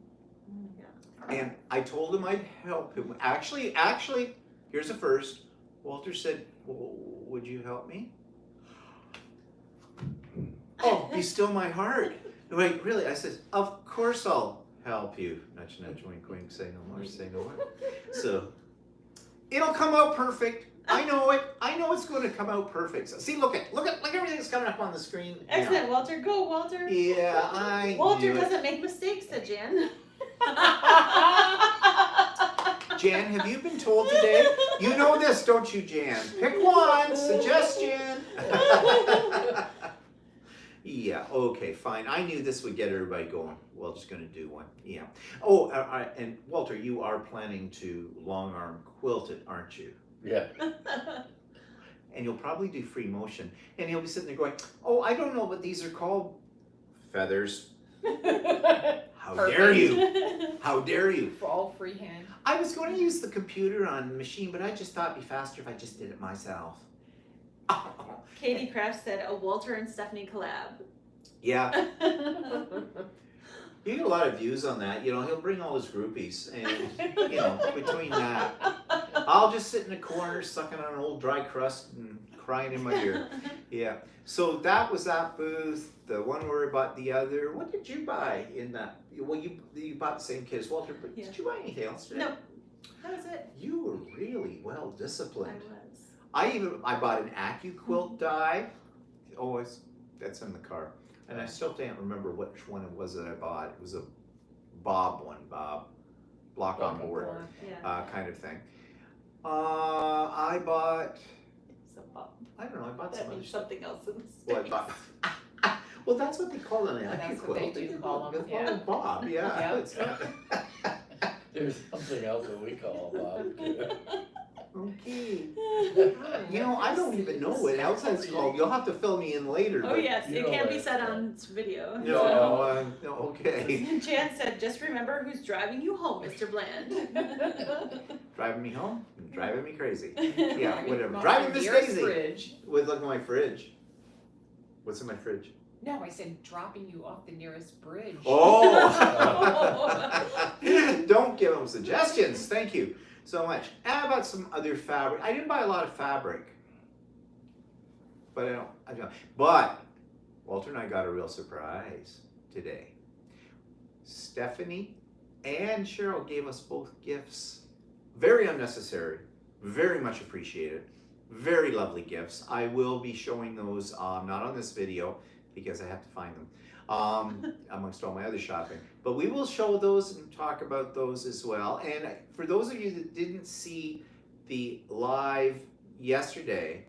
And I told him I'd help him. Actually, here's the first. Walter said, "Well, would you help me?" "Oh, be still my heart." "Wait, really?" I said, "Of course I'll help you." Nudge, nudge, wink, wink, say no more, say no more. So, it'll come out perfect. I know it. I know it's going to come out perfect. So, see, look, everything's coming up on the screen. now. Excellent, Walter. Go, Walter. Yeah, I Walter knew it. doesn't make mistakes, said Jan. Jan, have you been told today? You know this, don't you, Jan? Pick one. Suggestion. Yeah, okay, fine. I knew this would get everybody going. Well, just gonna do one. Yeah. Oh, and Walter, you are planning to long arm quilt it, aren't you? yeah. And you'll probably do free motion. And he'll be sitting there going, "Oh, I don't know what these are called." "Feathers. How dare you? How dare you?" For all freehand. I was going to use the computer on the machine, but I just thought it'd be faster if I just did it myself. Katie Kraft said a Walter and Stephanie collab. Yeah, you get a lot of views on that. You know, he'll bring all his groupies, and you know, between that, I'll just sit in a corner sucking on an old dry crust and crying in my beer. Yeah. So that was that booth. The one where I bought the other. What did you buy in that? Well, you bought the same kit as Walter, but Yeah. did you buy anything else today? No, that was it. You were really well I disciplined. was. I bought an AccuQuilt die. Oh, that's in the car, and I still can't remember which one it was that I bought. It was a Bob block on board Yeah. kind of thing. I bought. So Bob. I don't know. I bought That some other means stuff. something else in the What States. Bob? Well, that's what they call it. That's what they do call them, They call it Bob. Yeah. Yeah. It's not- There's something else that we call Bob too. Okay. You know, I don't even know what else it's called. You'll have to fill me in later. Oh but- yes, You it know can't what be it's said called. on video. No, okay. Jan said, just remember who's driving you home, Mr. Bland. Driving me home, driving me crazy. Yeah, Driving whatever. off Driving the Miss nearest Daisy. Bridge. Look at my fridge. What's in my fridge? No, I said dropping you off the nearest bridge. Oh! Don't give them suggestions. Thank you so much. And I bought some other fabric. I didn't buy a lot of fabric. But I don't. But Walter and I got a real surprise today. Stephanie and Cheryl gave us both gifts. Very unnecessary. Very much appreciated. Very lovely gifts. I will be showing those, not on this video, because I have to find them, amongst all my other shopping. But we will show those and talk about those as well. And for those of you that didn't see the live yesterday,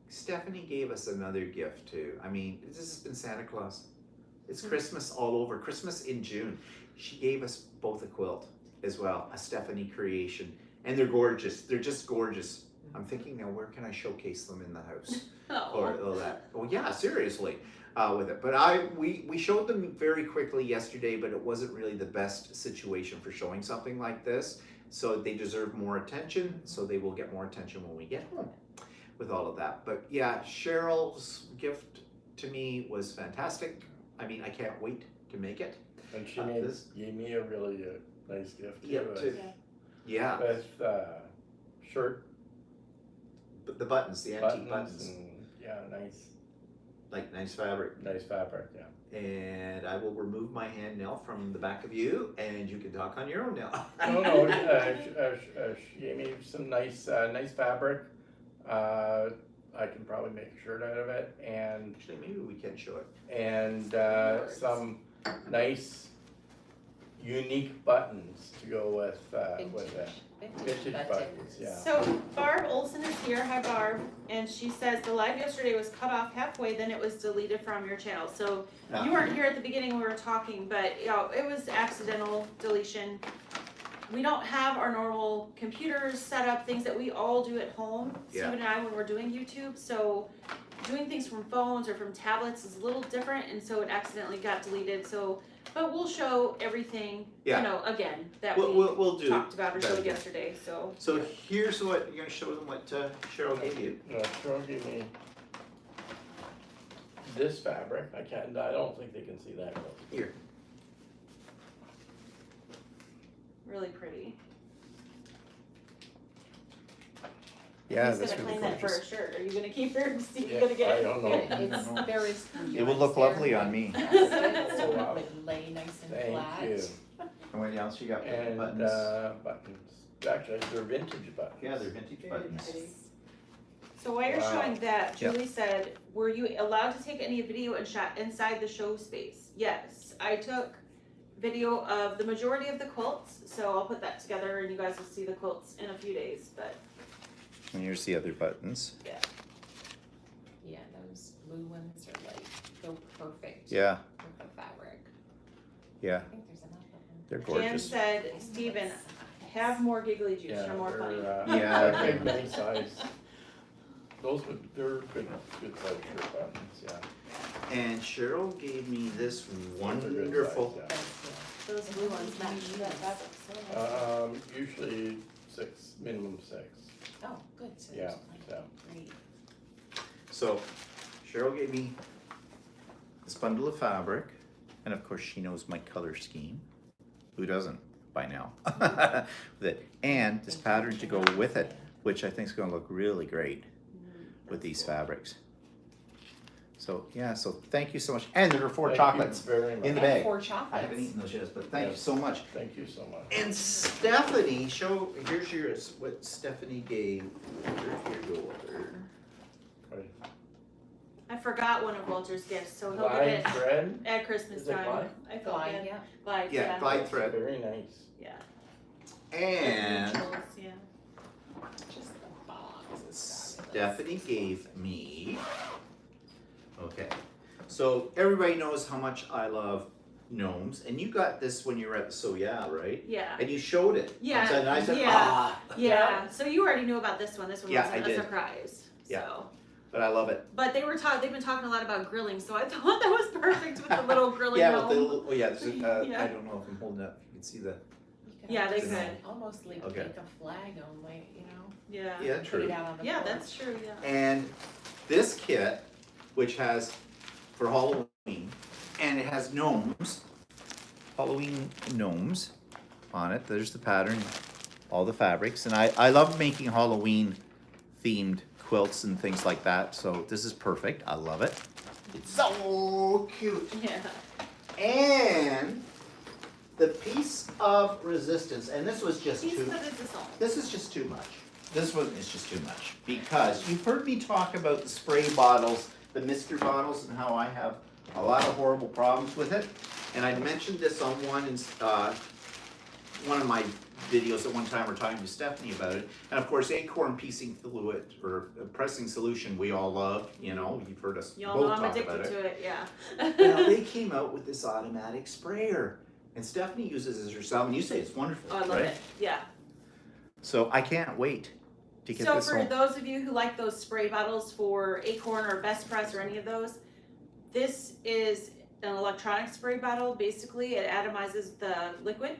Stephanie gave us another gift too. I mean, this has been Santa Claus. It's Christmas all over. Christmas in June. She gave us both a quilt as well, a Stephanie creation. And they're gorgeous. They're just gorgeous. I'm thinking now, where can I showcase them in the house? Or that. Oh yeah, seriously, with it. But we showed them very quickly yesterday, but it wasn't really the best situation for showing something like this. So they deserve more attention, so they will get more attention when we get home with all of that. But yeah, Cheryl's gift to me was fantastic. I mean, I can't wait to make it. And she This- gave me a really nice gift too. Yep, too. Yeah, With shirt but the buttons, the antique buttons, and yeah, nice fabric. nice fabric. Yeah. And I will remove my hand nail from the back of you, and you can talk on your own nail. No, she gave me some nice fabric. I can probably make a shirt out of it, and Actually, maybe we can show it. some nice, unique buttons to go with it. Vintage buttons, yeah. So Barb Olson is here. Hi, Barb. And she says the live yesterday was cut off halfway, then it was deleted from your channel. So you weren't here at the beginning when we were talking, but it was accidental deletion. We don't have our normal computers set up, things that we all do at home, Yeah. Stephen and I, when we're doing YouTube. So doing things from phones or from tablets is a little different, and so it accidentally got deleted. So, but we'll show everything, Yeah. again, that We'll do. talked about or that showed again. yesterday. So So here's what you're going to show them what Cheryl gave you. Cheryl gave me this fabric. I don't think they can see that close. Here. really pretty. Yeah, Who's that's gonna really claim that for a gorgeous. shirt? Are you gonna keep her? Is Steve Yeah, gonna get I it? don't know. There is 3 It will ones look there. lovely on me. So Oh, wow. it would lay nice and Thank flat. you. And what else you got? And Buttons. buttons. Actually, they're vintage buttons. Yeah, they're vintage Very buttons. pretty. So while you're Wow. showing that, Yep. Julie said, were you allowed to take any video and shot inside the show space? Yes, I took video of the majority of the quilts, so I'll put that together and you guys will see the quilts in a few days, but And here's the other buttons. Yeah, those blue ones are like, go perfect Yeah, with the fabric. yeah, I think there's enough of them. they're Jan gorgeous. said, Stephen, have more giggly juice, Yeah, you're more they're, funny. Yeah. they're big, many size. They're good size shirt buttons, yeah. And Cheryl gave me this Those are good wonderful. size, That's, Those blue ones match that fabric so nice. Usually minimum 6. Oh, good, so Yeah, there's plenty, so. great. So Cheryl gave me this bundle of fabric, and of course she knows my color scheme. Who doesn't by now? With it. And this pattern to go with it, which I think is going to look really great with these fabrics. So yeah, so thank you so much. And there are 4 Thank chocolates you very much. in the And bag. 4 I chocolates. haven't eaten those yet, but thank you Yes. so much. Thank you so much. And Stephanie, here's yours, what Stephanie gave. Here you go. Right. I forgot one of Walter's gifts, so he'll Glide get it thread, at Christmas Is it time. glide? I felt Glide, bad. yeah. Glide, Yeah, yeah. glide thread. very nice. Yeah. And Angels, yeah. Just the box is fabulous. Stephanie gave me, okay, so everybody knows how much I love gnomes, and you got this when you were at the So Yeah, right? Yeah. And you showed it. Yeah, And I said, yeah. ah, Yeah. So you already knew about this one. This one Yeah, wasn't I a did. surprise. Yeah. So. but I love it. But they've been talking a lot about grilling, so I thought that was perfect with the little grilling Yeah, gnome. with the little, oh yeah, there's a, Yeah. I don't know if I'm holding up, you can see the, You could Yeah, they almost- could. Almost like Okay. make a flag only, you know, Yeah. yeah, put true. it out on the Yeah, porch. that's true, yeah. And this kit, which has for Halloween, and it has gnomes, Halloween gnomes on it. There's the pattern, all the fabrics, and I love making Halloween themed quilts and things like that. So this is perfect. I love it. It's so cute. Yeah. And the piece of resistance, and this was just He's too. put this on. This is just too much. This one is just too much because you've heard me talk about the spray bottles, the Mister bottles, and how I have a lot of horrible problems with it. And I mentioned this on one of my videos at one time. We're talking to Stephanie about it, and of course, acorn piecing fluid or pressing solution we all love. You know, you've heard us Y'all know both I'm talk addicted about it. to it, yeah. Well, they came out with this automatic sprayer, and Stephanie uses it herself, and you say it's wonderful, Oh, I love right? it, yeah. So I can't wait to get So this for home. those of you who like those spray bottles for Acorn or Best Press or any of those, this is an electronic spray bottle. Basically, it atomizes the liquid,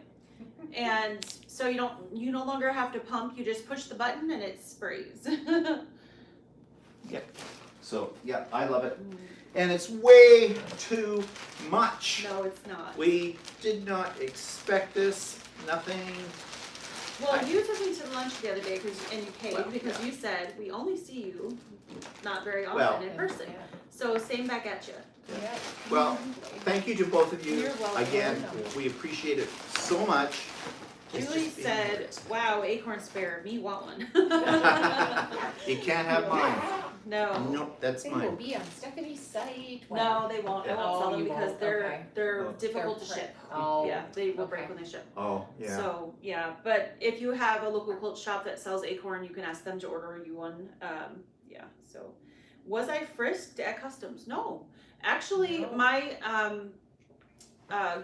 and So you no longer have to pump, you just push the button and it sprays. So, yeah, I love it. And it's way too much. No, it's not. We did not expect this, nothing. Well, you took me to lunch the other day and you paid Well, because yeah. you said we only see you not very often Well- in person. So same back at you. Yeah. Well, thank you to both of you. You're welcome. Again, we appreciate it so much. It's Julie just been said, great. "Wow, acorn sprayer, me want one." You can't have mine. No. No, that's They will mine. be on Stephanie's site. No, they won't. I won't Oh, sell them you because won't? they're Okay. they're Oh. difficult to They're ship. Oh. Yeah, they will break Okay. when they ship. Oh, yeah. So yeah, but if you have a local quilt shop that sells acorn, you can ask them to order you one. Yeah. So, was I frisked at customs? No, actually, No. my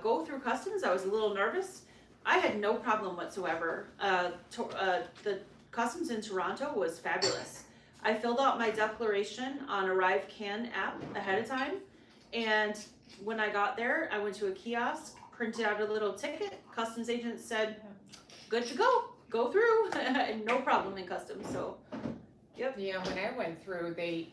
go through customs, I was a little nervous. I had no problem whatsoever. The customs in Toronto was fabulous. I filled out my declaration on ArriveCan app ahead of time, and when I got there, I went to a kiosk, printed out a little ticket. Customs agent said, "Good to go through," and no problem in customs. So, Yeah, when I went through, it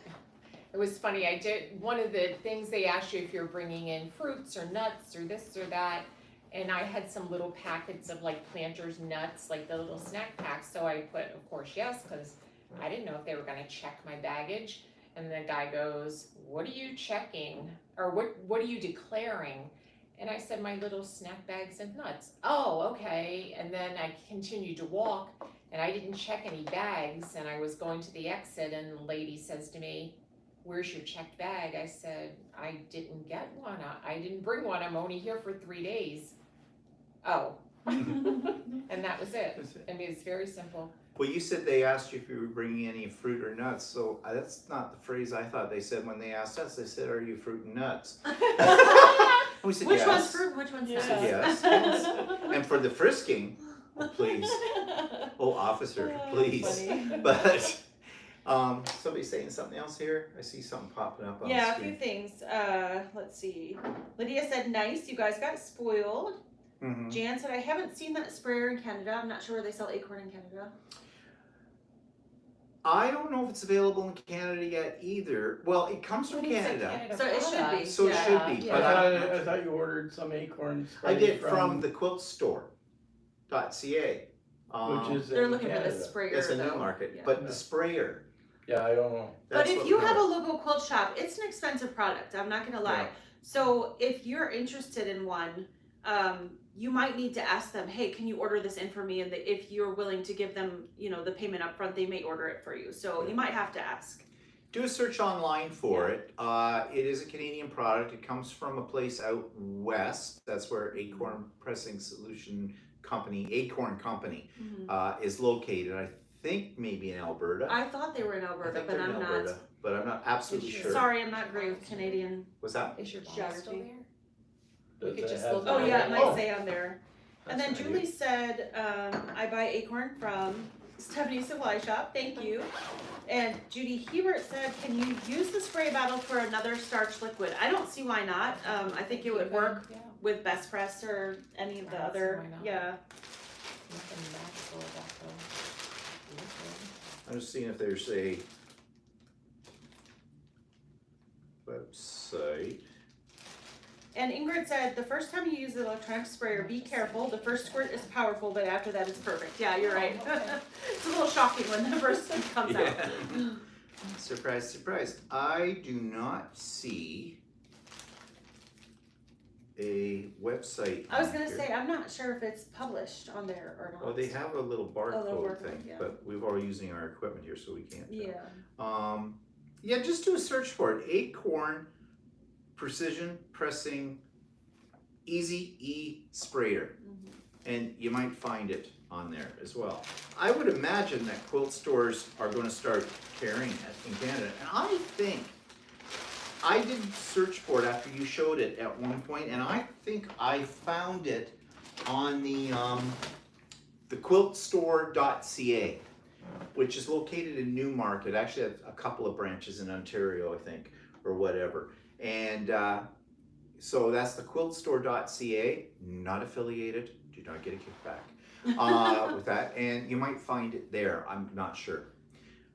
was funny, I did, one of the things they asked you if you're bringing in fruits or nuts or this or that, and I had some little packets of like Planters nuts, like the little snack packs, so I put, of course, yes, because I didn't know if they were gonna check my baggage, and the guy goes, "What are you checking, or what are you declaring?" And I said, "My little snack bags of nuts." "Oh, okay," and then I continued to walk, and I didn't check any bags, and I was going to the exit, and the lady says to me, "Where's your checked bag?" I said, "I didn't get one, I didn't bring one, I'm only here for 3 days." "Oh." And that was it. I mean, it's very simple. Well, you said they asked you if you were bringing any fruit or nuts, so that's not the phrase I thought they said when they asked us. They said, "Are you fruit and nuts?" We said which yes. one's fruit? Which one's We nuts? said yes. And for the frisking, oh, please, oh officer, please. Funny. But somebody's saying something else here. I see something popping up on the Yeah, a screen. few things. Let's see. Lydia said, "Nice, you guys got spoiled." Mhm. Jan said, "I haven't seen that sprayer in Canada. I'm not sure where they sell acorn in Canada." I don't know if it's available in Canada yet either. Well, it comes from But it's a Canada, Canada So it should be. product. so it should be. Yeah. But I thought you ordered some acorns. I did from the quiltstore.ca. Which is They're in looking for Canada. the sprayer. It's a though. new market, Yeah. but the sprayer. Yeah, I don't know. But That's if what you we have a know. local quilt shop, it's an expensive product. I'm not gonna lie. Yeah. So if you're interested in one, you might need to ask them, "Hey, can you order this in for me?" And if you're willing to give them, the payment up front, they may order it for you. So you might have to ask. Do a search online for it. It is a Canadian product. It comes from a place out west. That's where Acorn Pressing Solution Company, Acorn Company, is located. I think maybe in Alberta. I thought they were in I Alberta, think but they're in I'm Alberta, not. but I'm not absolutely sure. Sorry, I'm not great with Canadian. What's that? Is your ball Geography. still there? Does could it just have look the- Oh yeah, it might Oh. say on there. And then That's not Julie said, "I buy acorn from Stephanie's Supply Shop. Thank you." And Judy Hebert said, "Can you use the spray bottle for another starch liquid?" I don't see why not. I think it would work Yeah, with Best Press or any of the I don't see other. why not. Yeah. nothing magical about the liquid. I'm just seeing if there's a website. And Ingrid said, "The first time you use the electronic sprayer, be careful. The first squirt is powerful, but after that, it's perfect." Yeah, you're right. Okay. It's a little shocking when the first one comes out. Yeah. Surprise, surprise. I do not see a website. I was on gonna here. say, I'm not sure if it's published on there or not. Well, they have a little barcode barcode, thing, yeah. but we're all using our equipment here, so we can't tell. Yeah. Yeah, just do a search for it. Acorn Precision Pressing Easy E Sprayer, and you might find it on there as well. I would imagine that quilt stores are going to start carrying it in Canada, and I think I did search for it after you showed it at one point, and I think I found it on the quiltstore.ca, which is located in Newmarket. Actually, have a couple of branches in Ontario, I think, or whatever. And so that's the quiltstore.ca, not affiliated, do not get a kickback. with that, and you might find it there. I'm not sure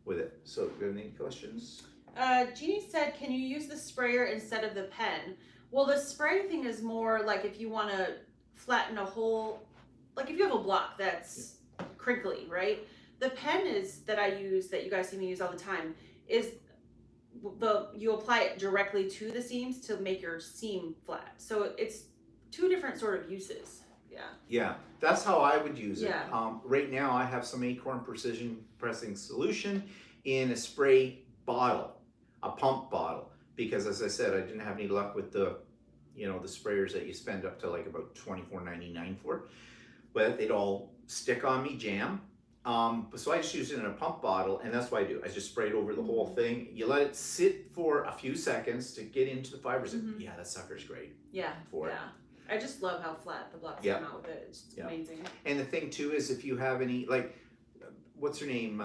with it. So, do you have any questions? Jeannie said, can you use the sprayer instead of the pen? Well, the spray thing is more like if you want to flatten a whole, like if you have a block that's crinkly, right? The pen is that I use, that you guys see me use all the time, is you apply it directly to the seams to make your seam flat. So it's two different sort of uses. Yeah. Yeah, that's how I would use it. Yeah. Right now, I have some Acorn Precision Pressing Solution in a spray bottle, a pump bottle, because as I said, I didn't have any luck with the, you know, the sprayers that you spend up to like about $24.99 for, but they'd all stick on me, jam. So I just use it in a pump bottle, and that's what I do. I just spray it over the whole thing. You let it sit for a few seconds to get into the fibers. And yeah, that sucker's great. Yeah. For it. I just love how flat the blocks Yeah. come out with it. It's just Yeah. amazing. And the thing too is if you have any, like, what's her name?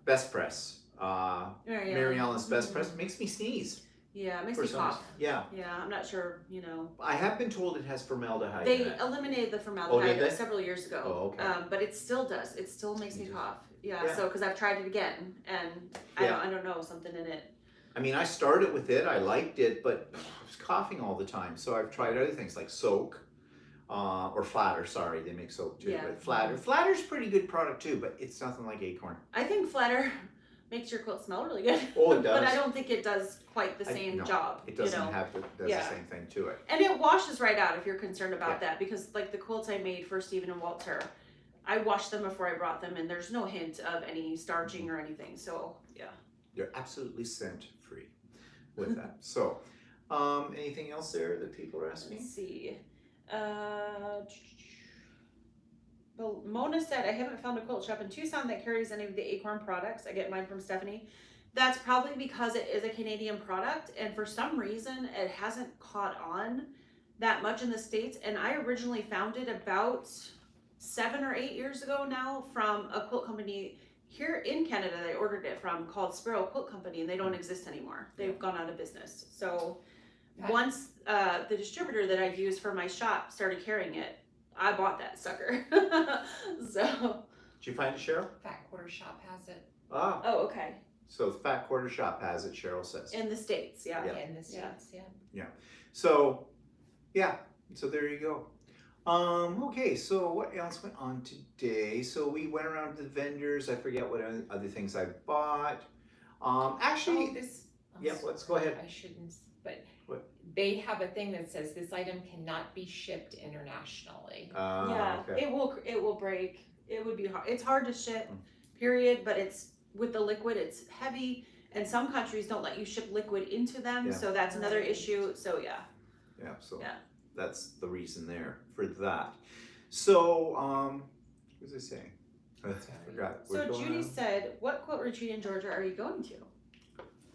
Best Press. Mary Ellen's Best Press makes me sneeze. Yeah, it makes for me some cough. reason. Yeah. Yeah, I'm not sure, you know. I have been told it has formaldehyde They in it. eliminated the Oh, formaldehyde did they? several years ago. Oh, okay. But it still does. It still makes me cough. Yeah, Yeah. so because I've tried it again and I don't know, something in it. I mean, I started with it, I liked it, but I was coughing all the time. So I've tried other things like soak, or flatter, sorry, they make soap too. Yeah. But flatter's pretty good product too, but it's nothing like Acorn. I think flatter makes your quilt smell really good. Oh, it does. But I don't think it does quite the same no, job. It doesn't you know? have the same thing to it. And it washes right out if you're concerned about that, because like the quilts I made for Stephen and Walter, I washed them before I brought them, and there's no hint of any starching or anything. So yeah. They're absolutely scent free with that. So, anything else there that people are asking? Let's see. Well, Mona said, I haven't found a quilt shop in Tucson that carries any of the Acorn products. I get mine from Stephanie. That's probably because it is a Canadian product, and for some reason it hasn't caught on that much in the States. And I originally found it about 7 or 8 years ago now from a quilt company here in Canada that I ordered it from called Sparrow Quilt Company, and they don't exist anymore. They've gone out of business. So once the distributor that I use for my shop started carrying it, I bought that sucker. So. Did you find it, Cheryl? Fat Quarter Shop has it. Ah, Oh, okay. so the Fat Quarter Shop has it, Cheryl says. In the States, yeah. Yeah. In the States, yeah. So, yeah, so there you go. Okay, so what else went on today? So we went around to the vendors. I forget what other things I bought. Actually, let's go ahead. I shouldn't, but What? they have a thing that says this item cannot be shipped internationally. Yeah, Okay. it will break. It would be hard. It's hard to ship, period, but it's with the liquid, it's heavy, and some countries don't let you ship liquid into them, Yeah. so that's another Right. issue. So yeah. Yeah, so Yeah. that's the reason there for that. So, what was I saying? I forgot. So Judy said, what quilt retreat in Georgia are you going to?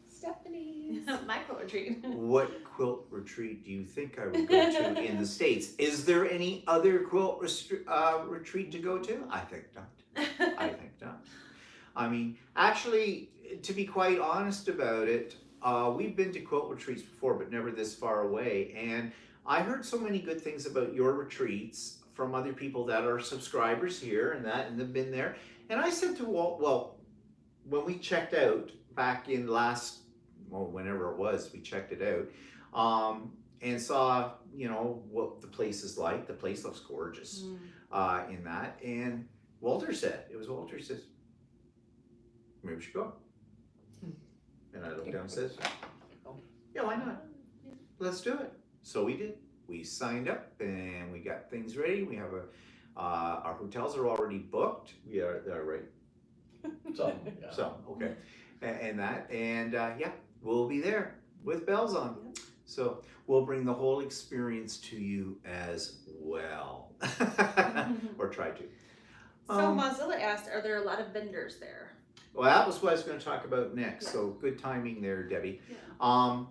Stephanie. My quilt retreat. What quilt retreat do you think I would go to in the States? Is there any other quilt retreat to go to? I think not. I think not. I mean, actually, to be quite honest about it, we've been to quilt retreats before, but never this far away. And I heard so many good things about your retreats from other people that are subscribers here and they've been there. And I said to Walt, well, when we checked out back in whenever it was, we checked it out, and saw, you know, what the place is like. The place looks gorgeous in that. And Walter said, maybe we should go. And I looked down and said, yeah, why not? Let's do it. So we did. We signed up and we got things ready. We have our hotels are already booked. We are right. So, yeah. So okay, and yeah, we'll be there with bells on. So we'll bring the whole experience to you as well, or try to. So Mozilla asked, are there a lot of vendors there? Well, that was what I was going to talk about next. So good timing there, Debbie. Yeah.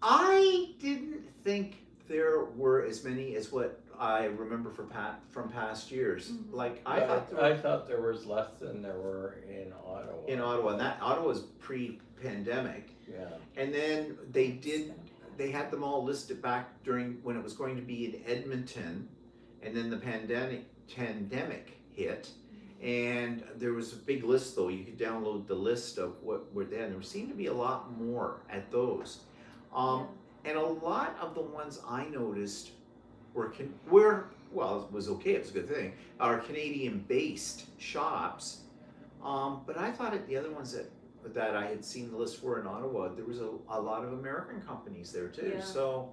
I didn't think there were as many as what I remember from past years. Mhm. Like I I thought there was less than there were in Ottawa. in Ottawa, and that Ottawa was pre-pandemic, Yeah. and then they had them all listed back during when it was going to be in Edmonton, and then the pandemic hit. And there was a big list, though. You could download the list of what were there. There seemed to be a lot more at those. And a lot of the ones I noticed were, well, it was okay, it was a good thing, are Canadian-based shops. But I thought the other ones that I had seen the list for in Ottawa, there was a lot of American companies there too. Yeah. So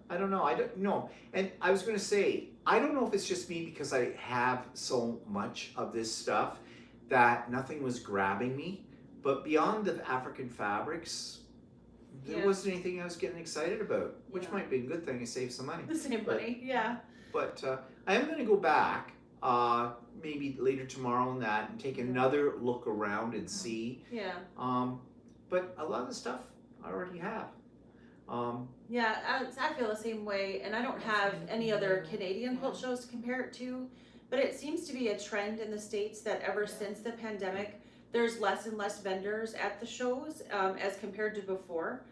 I don't know. I don't know. And I was going to say, I don't know if it's just me because I have so much of this stuff that nothing was grabbing me. But beyond the African fabrics, there wasn't anything I was getting excited about, which might be a good thing to save some money. The same money, yeah. But I am going to go back maybe later tomorrow on that and take another look around and see. Yeah. But a lot of the stuff I already have. Yeah, I feel the same way, and I don't have any other Canadian quilt shows to compare it to, but it seems to be a trend in the States that ever since the pandemic, there's less and less vendors at the shows as compared to before.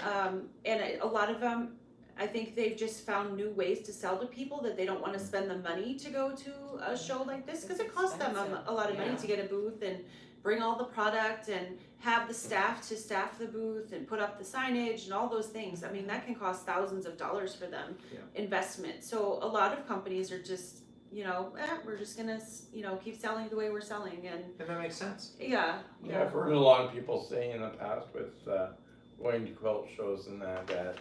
And a lot of them, I think they've just found new ways to sell to people that they don't want to spend the money to go to a show like this because it costs them a lot of money to get a booth and bring all the product and have the staff to staff the booth and put up the signage and all those things. I mean, that can cost thousands of dollars for them, investment. So a lot of companies are just, we're just gonna, keep selling the way we're selling, and that makes sense. Yeah, I've heard a lot of people say in the past with going to quilt shows and that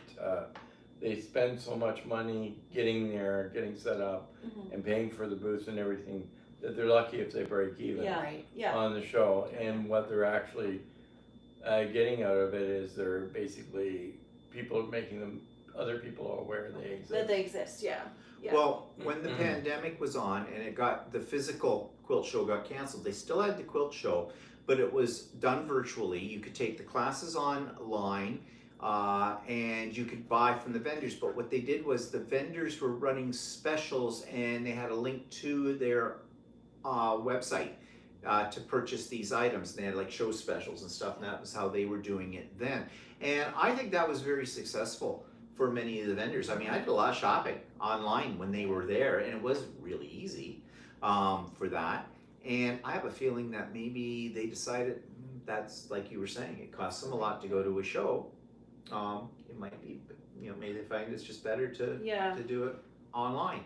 they spend so much money getting there, getting set up, and paying for the booths and everything, that they're lucky if they break even on the show. And what they're actually getting out of it is they're basically people making them, other people are aware they exist. that they exist, yeah. Well, when the pandemic was on and the physical quilt show got canceled, they still had the quilt show, but it was done virtually. You could take the classes online and you could buy from the vendors. But what they did was the vendors were running specials and they had a link to their website to purchase these items. They had like show specials and stuff, and that was how they were doing it then. And I think that was very successful for many of the vendors. I mean, I did a lot of shopping online when they were there, and it was really easy for that. And I have a feeling that maybe they decided that's like you were saying, it costs them a lot to go to a show. It might be, maybe they find it's just better to do it online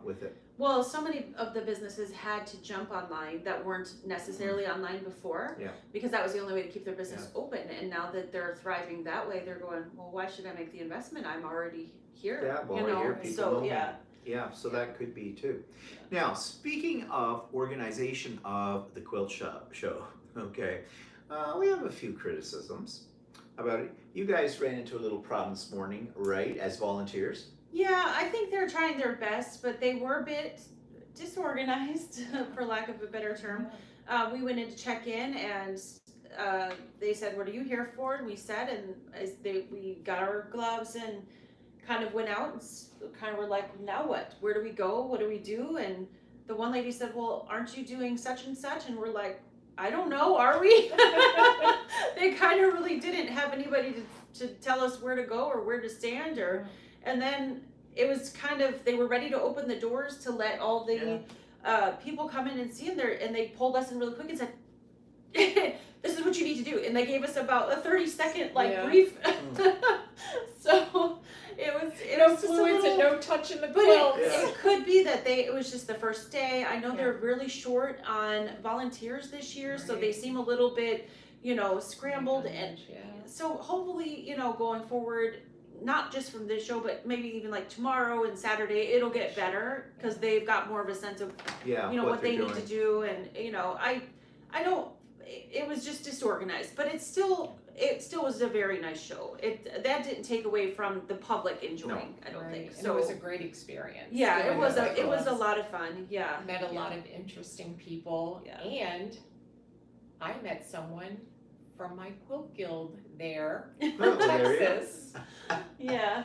with it. Well, so many of the businesses had to jump online that weren't necessarily online before, because that was the only way to keep their business open. And now that they're thriving that way, they're going, well, why should I make the investment? I'm already here. Yeah, well, I hear people so know me. yeah. So that could be too. Now, speaking of organization of the quilt show, okay, we have a few criticisms about it. You guys ran into a little problem this morning, right, as volunteers? Yeah, I think they're trying their best, but they were a bit disorganized, for lack of a better term. We went in to check in, and they said, "What are you here for?" And we said, and we got our gloves and kind of went out and kind of were like, "Now what? Where do we go? What do we do?" And the one lady said, "Well, aren't you doing such and such?" And we're like, "I don't know, are we?" They kind of really didn't have anybody to tell us where to go or where to stand, and then it was kind of, they were ready to open the doors to let all the people come in and see them there, and they pulled us in really quick and said, "This is what you need to do." And they gave us about a 30-second brief. So it was No just fluids and no touching the but quilt. it could be that it was just the first day. I know they're really short on volunteers this year, so they seem a little bit, scrambled. And so hopefully, going forward, not just from this show, but maybe even like tomorrow and Saturday, it'll get better because they've got more of a sense of, what they need to do. And, I don't, it was just disorganized, but it still was a very nice show. That didn't take away from the public enjoying, I don't think. And So it was a great experience. yeah, it was a a lot of fun. Yeah. Met a lot of interesting people, and I met someone from my quilt guild there in Oh, there you go. Texas. Yeah.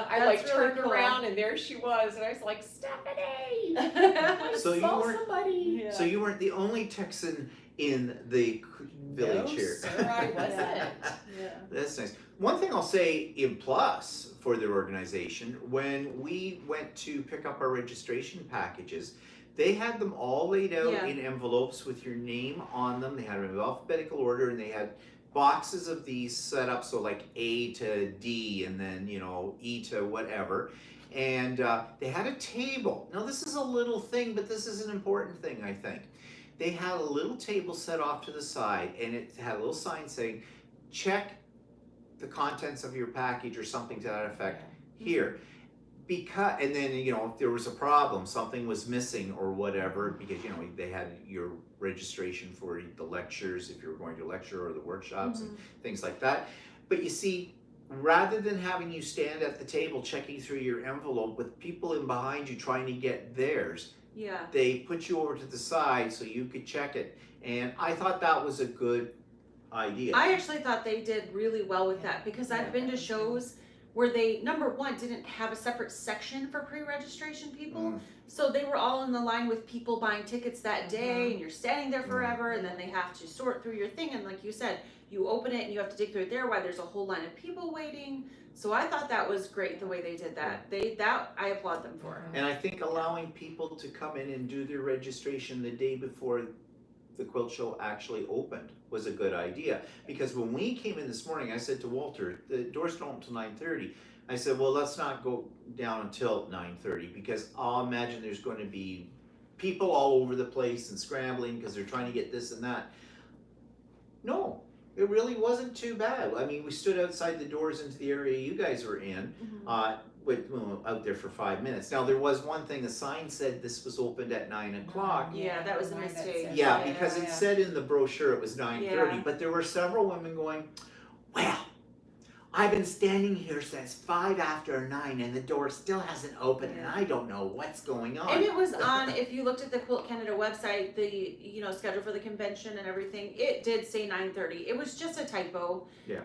I that's really turned cool. around and there she was, and I was like, Stephanie, I So you saw weren't- somebody. Yeah. So you weren't the only Texan in the village No, here. sir, I wasn't. Yeah. That's nice. One thing I'll say in plus for their organization. When we went to pick up our registration packages, they had them all laid out Yeah. in envelopes with your name on them. They had them in alphabetical order, and they had boxes of these set up, so like A to D, and then E to whatever. And they had a table. Now this is a little thing, but this is an important thing, I think. They had a little table set off to the side, and it had a little sign saying, check the contents of your package or something to that effect here. Because, and then if there was a problem, something was missing or whatever, because they had your registration for the lectures, if you were going to lecture, or the workshops and things like that. But you see, rather than having you stand at the table checking through your envelope with people in behind you trying to get theirs, Yeah. they put you over to the side so you could check it. And I thought that was a good idea. I actually thought they did really well with that, because I've been to shows where they, number one, didn't have a separate section for pre-registration people. So they were all in the line with people buying tickets that day, and you're standing there forever, and then they have to sort through your thing. And like you said, you open it and you have to dig through it there while there's a whole line of people waiting. So I thought that was great the way they did that. I applaud them for. And I think allowing people to come in and do their registration the day before the quilt show actually opened was a good idea. Because when we came in this morning, I said to Walter, the doors don't open until 9:30. I said, well, let's not go down until 9:30, because I'll imagine there's going to be people all over the place and scrambling because they're trying to get this and that. No, it really wasn't too bad. I mean, we stood outside the doors into the area you guys were in, out there for 5 minutes. Now, there was one thing, the sign said this was opened at 9 o'clock. Yeah, that was a mistake. Yeah, because it said in the brochure it was 9:30, Yeah. but there were several women going, well, I've been standing here since 9:05 and the door still hasn't opened and I don't know what's going on. And it was on, if you looked at the Quilt Canada website, the schedule for the convention and everything, it did say 9:30. It was just a typo. Yeah.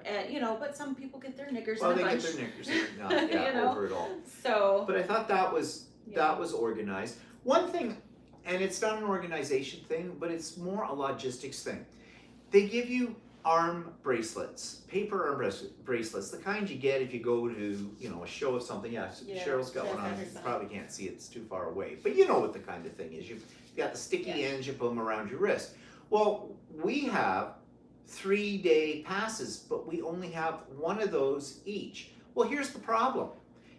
But some people get their knickers Well, in a they bunch. get their knickers in, over it all. So. But I thought that was organized. One thing, and it's not an organization thing, but it's more a logistics thing. They give you arm bracelets, paper arm bracelets, the kind you get if you go to, a show of something. Yeah, Cheryl's got one on. You probably can't see it, it's too far away. But you know what the kind of thing is. You've got the sticky ends, you put them around your wrist. Well, we have 3-day passes, but we only have one of those each. Well, here's the problem.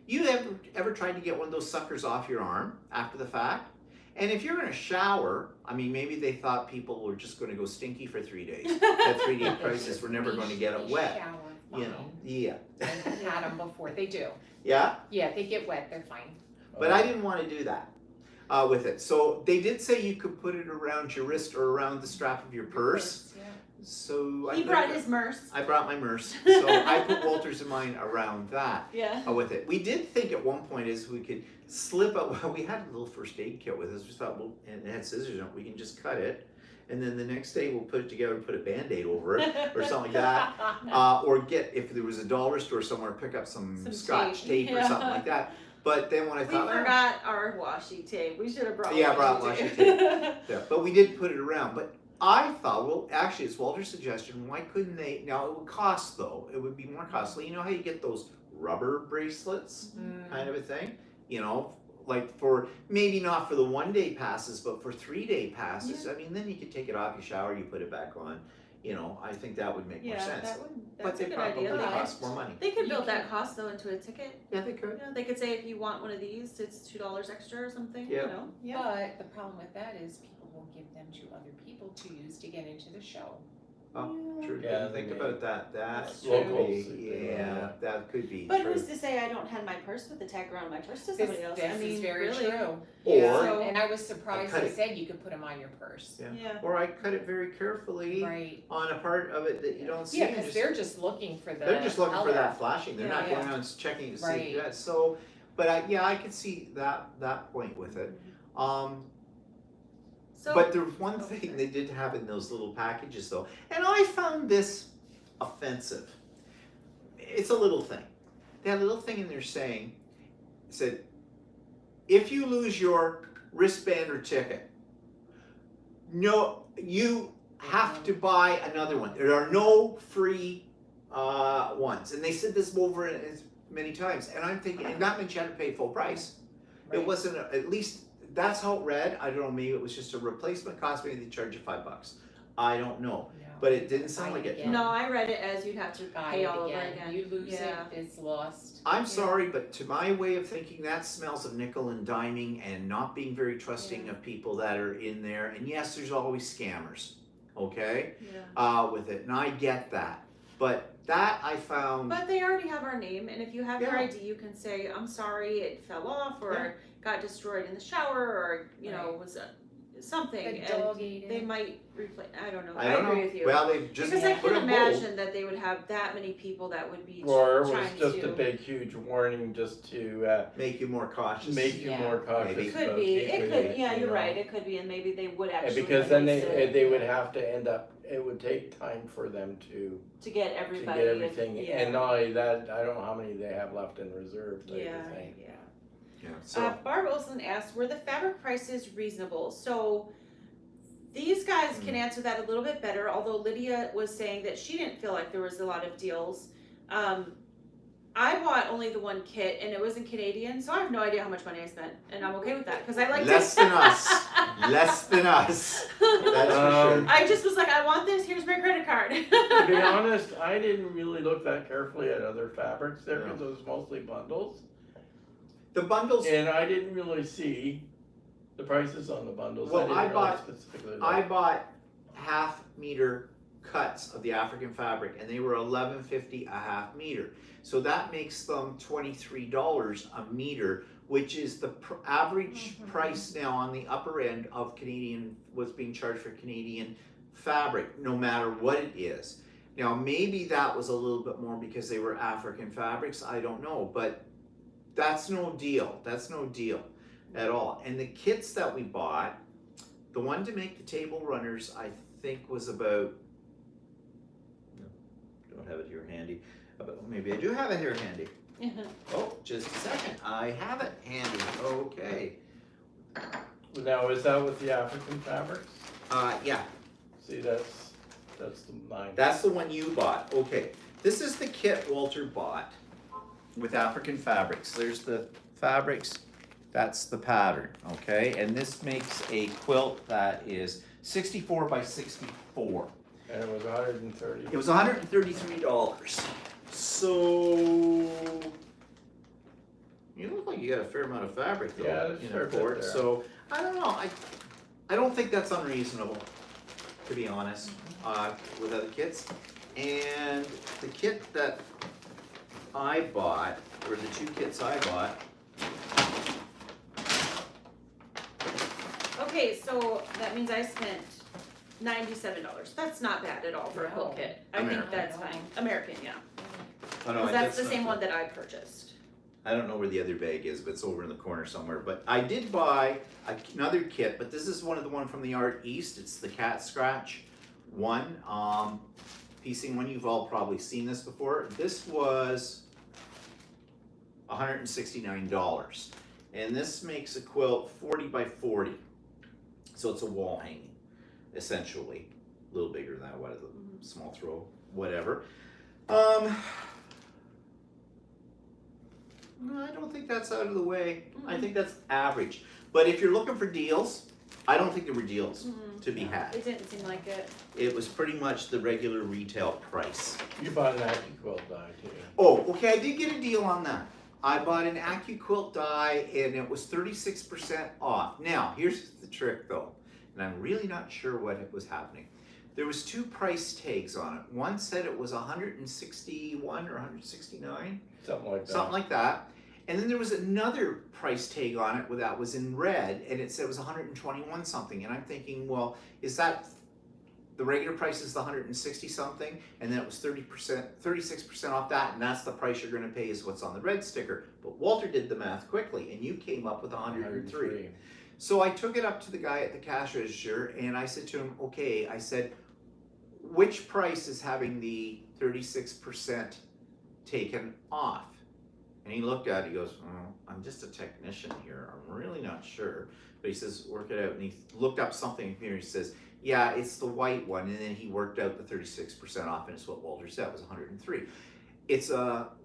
You ever tried to get one of those suckers off your arm after the fact? And if you're in a shower, I mean, maybe they thought people were just going to go stinky for 3 days. At 3-day prices, we're never going to get it wet. Yeah. I've had them before. They do. Yeah? Yeah, they get wet. They're fine. But I didn't want to do that with it. So they did say you could put it around your wrist or around the strap of your purse. Yeah. So He brought his Merce. I brought my Merce. So I put Walter's and mine around that. Yeah. With it. We did think at one point is we could slip out. Well, we had a little first aid kit with us. We thought, well, and it had scissors in it. We can just cut it, and then the next day we'll put it together and put a Band-Aid over it or something like that. Or get, if there was a dollar store somewhere, pick up some Scotch tape or something like that. But then when I thought, we forgot our washi tape. We should have brought. Yeah, brought washi tape. Yeah, but we did put it around. But I thought, well, actually, it's Walter's suggestion. Why couldn't they? Now it would cost though. It would be more costly. You know how you get those rubber bracelets, kind of a thing. Like for maybe not for the 1-day passes, but for 3-day passes. Yeah. I mean, then you could take it off, you shower, you put it back on. I think that would make more sense. That's But they a good probably idea. cost more money. They could You build can- that cost though into a ticket. Yeah, they could. They could say if you want one of these, it's $2 extra or something. Yeah. But the problem with that is people will give them to other people to use to get into the show. Oh, true. Yeah, Didn't think they about that. That That's could true. be. Yeah, that could be But true. who's to say I don't have my purse with the tag around my purse to This, somebody else? this I mean, is very really. true. Or- So- And I was surprised cut they it. said you could put them on your purse. Yeah. Or I cut it very carefully Right. on a part of it that you don't see. Yeah, and because they're just looking for the they're just looking for color. that flashing. They're not Yeah. going around checking to see. Right. Yeah, so, but I could see that point with it. So, But there's one thing they did have in those little packages though, and I found this offensive. It's a little thing. They had a little thing in there saying, said, if you lose your wristband or ticket, no, you have to buy another one. There are no free ones. And they said this over in many times, and I'm thinking, and that meant you had to pay full price. Right. It wasn't, at least that's how it read. I don't know, maybe it was just a replacement cost, maybe they charge you $5. I don't know, No, but it didn't sound like it. again. No, I read it as you'd have to Buy pay it all over again. again. You lose Yeah. it, it's lost. I'm sorry, but to my way of thinking, that smells of nickel and diming and not being very trusting of people that are in there. And yes, there's always scammers, okay, Yeah. with it, and I get that. But that I found, But they already have our name, and if you have your Yeah. ID, you can say, I'm sorry, it fell off, or Yeah. got destroyed in the shower, or, you know, Right. was something. The And dog ate they it. might replace, I don't know. I don't agree know. with you. Well, they just Because I put can a bowl. imagine that they would have that many people that would be Or it was trying just to. a big, huge warning just to Make you more cautious. make you Yeah. more cautious. Maybe. It could about be. keeping It could. it, Yeah, you you're know. right. It could be, and maybe they would Yeah, actually. because then release it they would have to end up. It would take time for them to get to everybody. get everything. Yeah. And not only that, I don't know how many they have left in reserve. Type Yeah. of thing. Yeah. Yeah, so Barb Olson asked, were the fabric prices reasonable? So these guys can answer that a little bit better, although Lydia was saying that she didn't feel like there was a lot of deals. I bought only the one kit, and it wasn't Canadian, so I have no idea how much money I spent, and I'm okay with that, because I like less than us. Less than us. That's for sure. I just was like, I want this, here's my credit card. To be honest, I didn't really look that carefully at other fabrics there No. because it was mostly bundles, The bundles. and I didn't really see the prices on the bundles. Well, I didn't I really bought- specifically. Look. I bought half-meter cuts of the African fabric, and they were $11.50 a half meter. So that makes them $23 a meter, which is the average price now on the upper end of Canadian, what's being charged for Canadian fabric, no matter what it is. Now, maybe that was a little bit more because they were African fabrics, I don't know, but that's no deal. That's no deal at all. And the kits that we bought, the one to make the table runners, I think was about, don't have it here handy, but maybe I do have it here handy. Oh, just a second, I have it handy, okay. Now, is that with the African fabrics? Yeah, See, that's the mine. that's the one you bought, okay. This is the kit Walter bought with African fabrics. There's the fabrics, that's the pattern, okay? And this makes a quilt that is 64 by 64. And it was 130. It was $133. So you look like you got a fair amount of fabric though, Yeah, there's you a know, fair bit for it. there. So I don't know. I don't think that's unreasonable, to be honest, with other kits. And the kit that I bought, or the two kits I bought, Okay, so that means I spent $97. That's not bad at all for a quilt No. kit. I American. think that's fine. American, yeah. oh no, Because that's the not same good. one that I purchased. I don't know where the other bag is, but it's over in the corner somewhere. But I did buy another kit, but this is the one from the Art East. It's the Cat Scratch one, piecing one. You've all probably seen this before. This was $169, and this makes a quilt 40 by 40. So it's a wall hanging, essentially, a little bigger than that. What is it? Small throw, whatever. No, I don't think that's out of the way. I think that's average. But if you're looking for deals, I don't think there were deals to be had. It didn't seem like it. It was pretty much the regular retail price. You bought an AccuQuilt die too. Oh, okay, I did get a deal on that. I bought an AccuQuilt die and it was 36% off. Now, here's the trick though, and I'm really not sure what was happening. There was two price tags on it. One said it was 161 or 169. Something like that. Something like that. And then there was another price tag on it that was in red, and it said it was 121 something. And I'm thinking, well, is that the regular price is the 160 something, and then it was 30%, 36% off that, and that's the price you're going to pay is what's on the red sticker. But Walter did the math quickly, and you came up with 103. So I took it up to the guy at the cash register, and I said to him, okay, I said, which price is having the 36% taken off? And he looked at it, he goes, oh, I'm just a technician here, I'm really not sure. But he says, work it out. And he looked up something here, he says, yeah, it's the white one. And then he worked out the 36% off, and it's what Walter said, it was 103. It's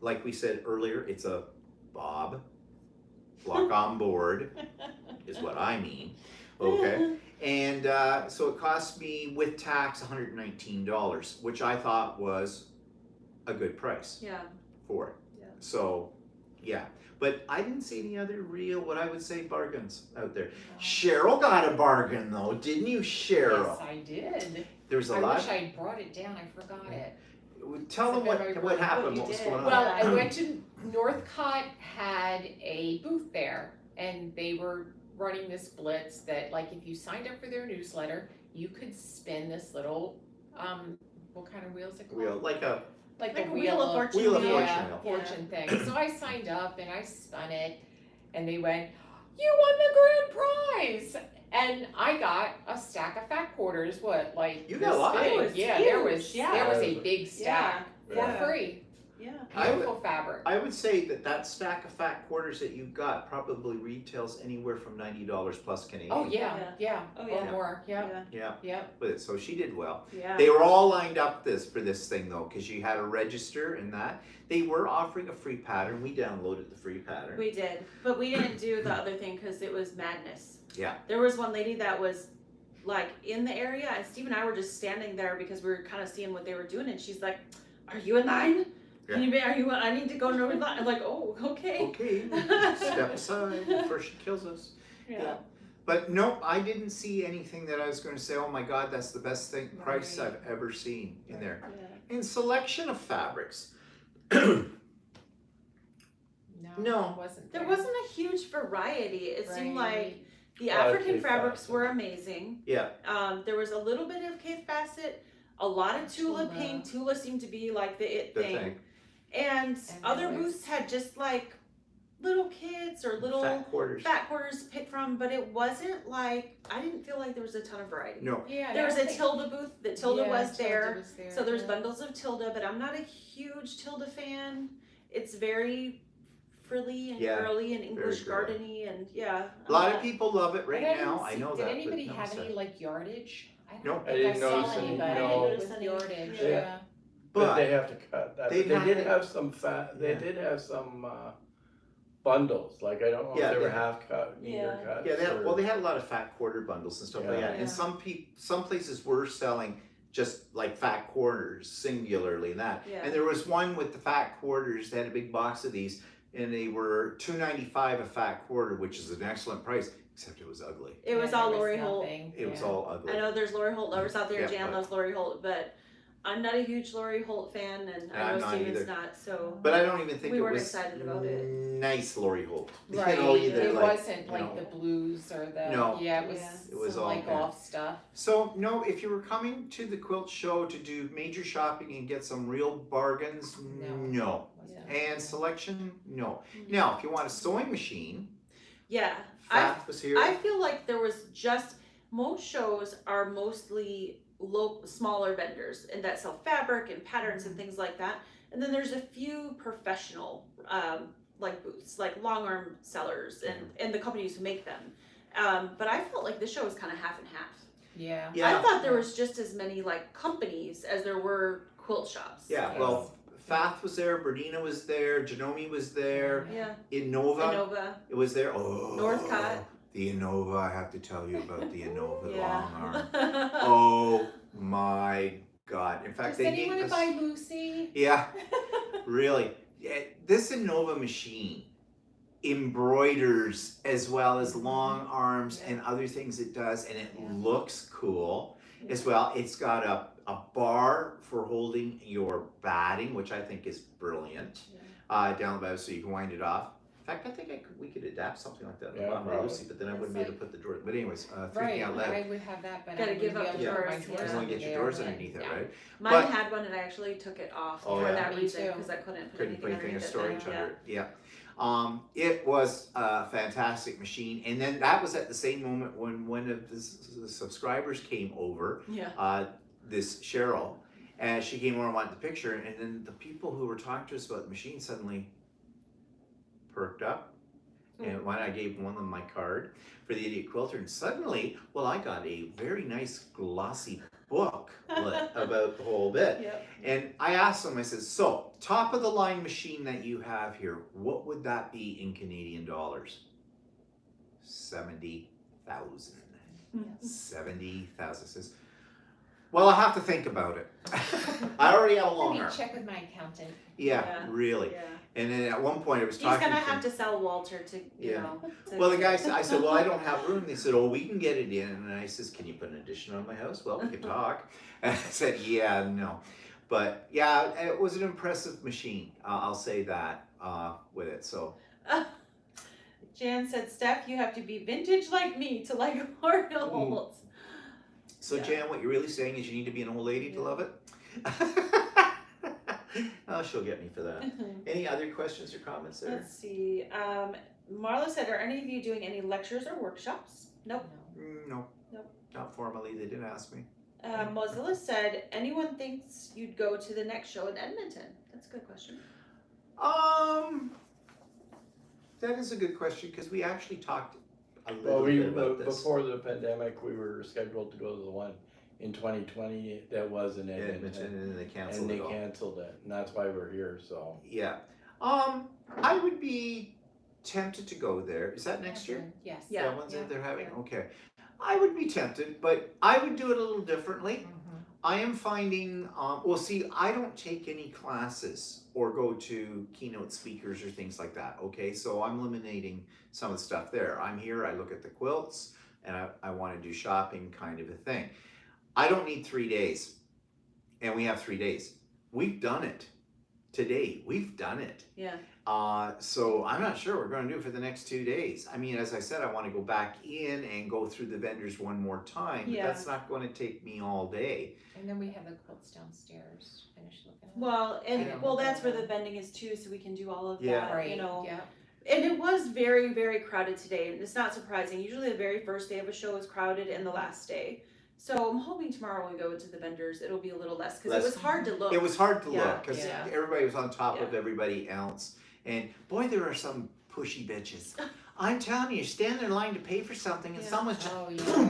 like we said earlier, it's a Bob lock on board is what I mean. Okay. And so it cost me with tax $119, which I thought was a good price Yeah. for it. Yeah. So, yeah. But I didn't see any other real, what I would say, bargains out there. No. Cheryl got a bargain though, didn't you, Cheryl? Yes, I did. There was a I lot. wish I had brought it down. I forgot it. Tell them It's a good what happened, you what was did. going on. Well, I went to Northcott had a booth there, and they were running this blitz that, like, if you signed up for their newsletter, you could spin this little, what kind of wheel is it called? Wheel, like a Like Like a a Wheel of Fortune. Wheel of wheel. Fortune yeah, wheel. fortune thing. So I signed up and I spun it, and they went, "You won the grand prize!" And I got a stack of fat quarters. What, like You got a this lot. big. It was Yeah, huge, there was yeah. a big stack Yeah. for free. Yeah. I would- Beautiful fabric. I would say that stack of fat quarters that you got probably retails anywhere from $90 plus Canadian. Oh yeah, Oh, or yeah. more. Yeah, Yeah. Yeah, yeah. with it. So she did well. Yeah. They were all lined up for this thing though, because you had to register and that. They were offering a free pattern. We downloaded the free pattern. We did, but we didn't do the other thing because it was madness. Yeah. There was one lady that was like in the area, and Steve and I were just standing there because we were kind of seeing what they were doing, and she's like, "Are you in line? Can you be? Are you? I need to go no line." I'm like, "Oh, okay." Okay, step aside before she kills us. Yeah. But no, I didn't see anything that I was going to say, oh my God, that's the best thing price Right. I've ever seen in there. Yeah. In selection of fabrics, No, it wasn't There wasn't a huge variety. It seemed like Right. the A lot of African Cape fabrics Basset. were amazing. yeah, There was a little bit of Cape Basset, a lot of Tula Tula. pink. Tula seemed to be like the it the thing. thing. And other there was- booths had just like little kids or little Fat quarters. fat quarters to pick from, but it wasn't like, I didn't feel like there was a ton of variety. No, Yeah, There was I a think- Tilda booth that Tilda yeah, was there. was there, So there's yeah. bundles of Tilda, but I'm not a huge Tilda fan. It's very frilly and Yeah, girly and English girly. gardeny and yeah. a lot of people love it right But I now. didn't I see- know did that. anybody but have no, any so- like yardage? I No. don't I think didn't I saw notice any, anybody no. with yardage. Yeah. Yeah. But But they have to cut that. They they'd have did to- have some fat. They Yeah. did have some bundles. Like I don't know Yeah, if they were they- half cut, meter Yeah. cuts. yeah, or- they had a lot of fat quarter bundles and stuff like Yeah. that. And Yeah. some places were selling just like fat quarters singularly and that. Yeah. And there was one with the fat quarters. They had a big box of these, and they were $2.95 a fat quarter, which is an excellent price. Except it was ugly. It was Yeah, all there Lori Holt. nothing, It was yeah. all ugly. I know there's Lori Holt lovers out there. Yeah, Jan but- loves Lori Holt, but I'm not a huge Lori Holt fan, and I I'm know not Steven's either. not. So But I don't even think We it weren't was excited about it. nice Lori Holt. Right. You know, either It like, wasn't you like know. the blues or the No. yeah, it was Yeah. It was some all like bad. off stuff. So no, if you were coming to the quilt show to do major shopping and get some real bargains, no. Wasn't And selection, no. Now, if you want a sewing machine, yeah, Fath was here. I feel like there was just most shows are mostly smaller vendors and that sell fabric and patterns and things like that. And then there's a few professional like booths, like long arm sellers and the companies who make them. But I felt like this show was kind of half and half. Yeah. Yeah. I thought there was just as many like companies as there were quilt shops. Yeah, Yes. well, Fath was there, Bernina was there, Janome was there, Yeah. Innova, Innova. it was there. Oh, Northcott. The Innova, I have to tell you about the Innova Yeah. long arm. Oh my God. In fact, Does they anyone gave us... buy Lucy? Yeah, really. Yeah, this Innova machine embroiders as well as long arms and other things it does, and it Yeah. looks cool as well. It's got a bar for holding your batting, which I think is brilliant, down the bottom so you can wind it off. In fact, I think we could adapt something like that on the Yeah, bottom of probably. Lucy, but then I It's wouldn't be able to like- put the drawers. But anyways, thinking Right, out loud. I would have that, but Gotta I give wouldn't up be able to put my drawers, drawers yeah. As long as you under get your there, drawers but- underneath it, yeah. right? Mine But- had one and I actually took it off Oh, for yeah. that Me reason too. because I couldn't put Couldn't put anything anything in underneath storage it. under it. Yeah. It was a fantastic machine, and then that was at the same moment when one of the subscribers came over, Yeah. this Cheryl, and she came over and wanted the picture, and then the people who were talking to us about the machine suddenly perked up. And when I gave one of them my card for the Idiot Quilter, and suddenly, well, I got a very nice glossy booklet about the whole bit. Yep. And I asked them, I said, so top of the line machine that you have here, what would that be in Canadian dollars? 70,000. 70,000. Says, well, I have to think about it. I already have a long Let arm. me check with my accountant. Yeah, Yeah. really. Yeah. And then at one point I was He's talking gonna to have to sell Walter to, you Yeah. know. To well, the guy said, I said, well, I don't have room. They said, oh, we can get it in. And I says, can you put an addition on my house? Well, we can talk. And I said, yeah, no. But yeah, it was an impressive machine. I'll say that with it. So Jan said, Steph, you have to be vintage like me to like Orioles. So Yeah. Jan, what you're really saying is you need to be an old lady to love it? Oh, she'll get me for that. Any other questions or comments there? Let's see. Marla said, are any of you doing any lectures or workshops? Nope. No. Nope. Not formally. They didn't ask me. Mozilla said, anyone thinks you'd go to the next show in Edmonton? That's a good question. That is a good question because we actually talked a Well, little bit about this. before the pandemic, we were scheduled to go to the one in 2020 that was in Edmonton, and then they canceled and they it all. canceled it, and that's why we're here. So Yeah. I would be tempted to go there. Is that next year? Yes. Yeah. That one's that they're having? Yeah. Okay. I would be tempted, but I would do it a little differently. I am finding, well, see, I don't take any classes or go to keynote speakers or things like that, okay? So I'm eliminating some of the stuff there. I'm here, I look at the quilts, and I want to do shopping kind of a thing. I don't need 3 days, and we have 3 days. We've done it. Today, we've done it. Yeah. So I'm not sure we're going to do it for the next 2 days. I mean, as I said, I want to go back in and go through the vendors one more time. Yeah. But that's not going to take me all day. And then we have the quilts downstairs. Finish looking at. Well, and Yeah. well, that's where the vending is too, so we can do all of Yeah. that, Right. you know. Yeah. And it was very, very crowded today, and it's not surprising. Usually the very first day of a show is crowded and the last day. So I'm hoping tomorrow when we go to the vendors, it'll be a little less, because it Less. was hard to look. It was hard to Yeah, look because yeah. everybody was on top of Yeah. everybody else. And boy, there are some pushy bitches. I'm telling you, you stand in line to pay for something and Yeah. someone's just Oh yeah. know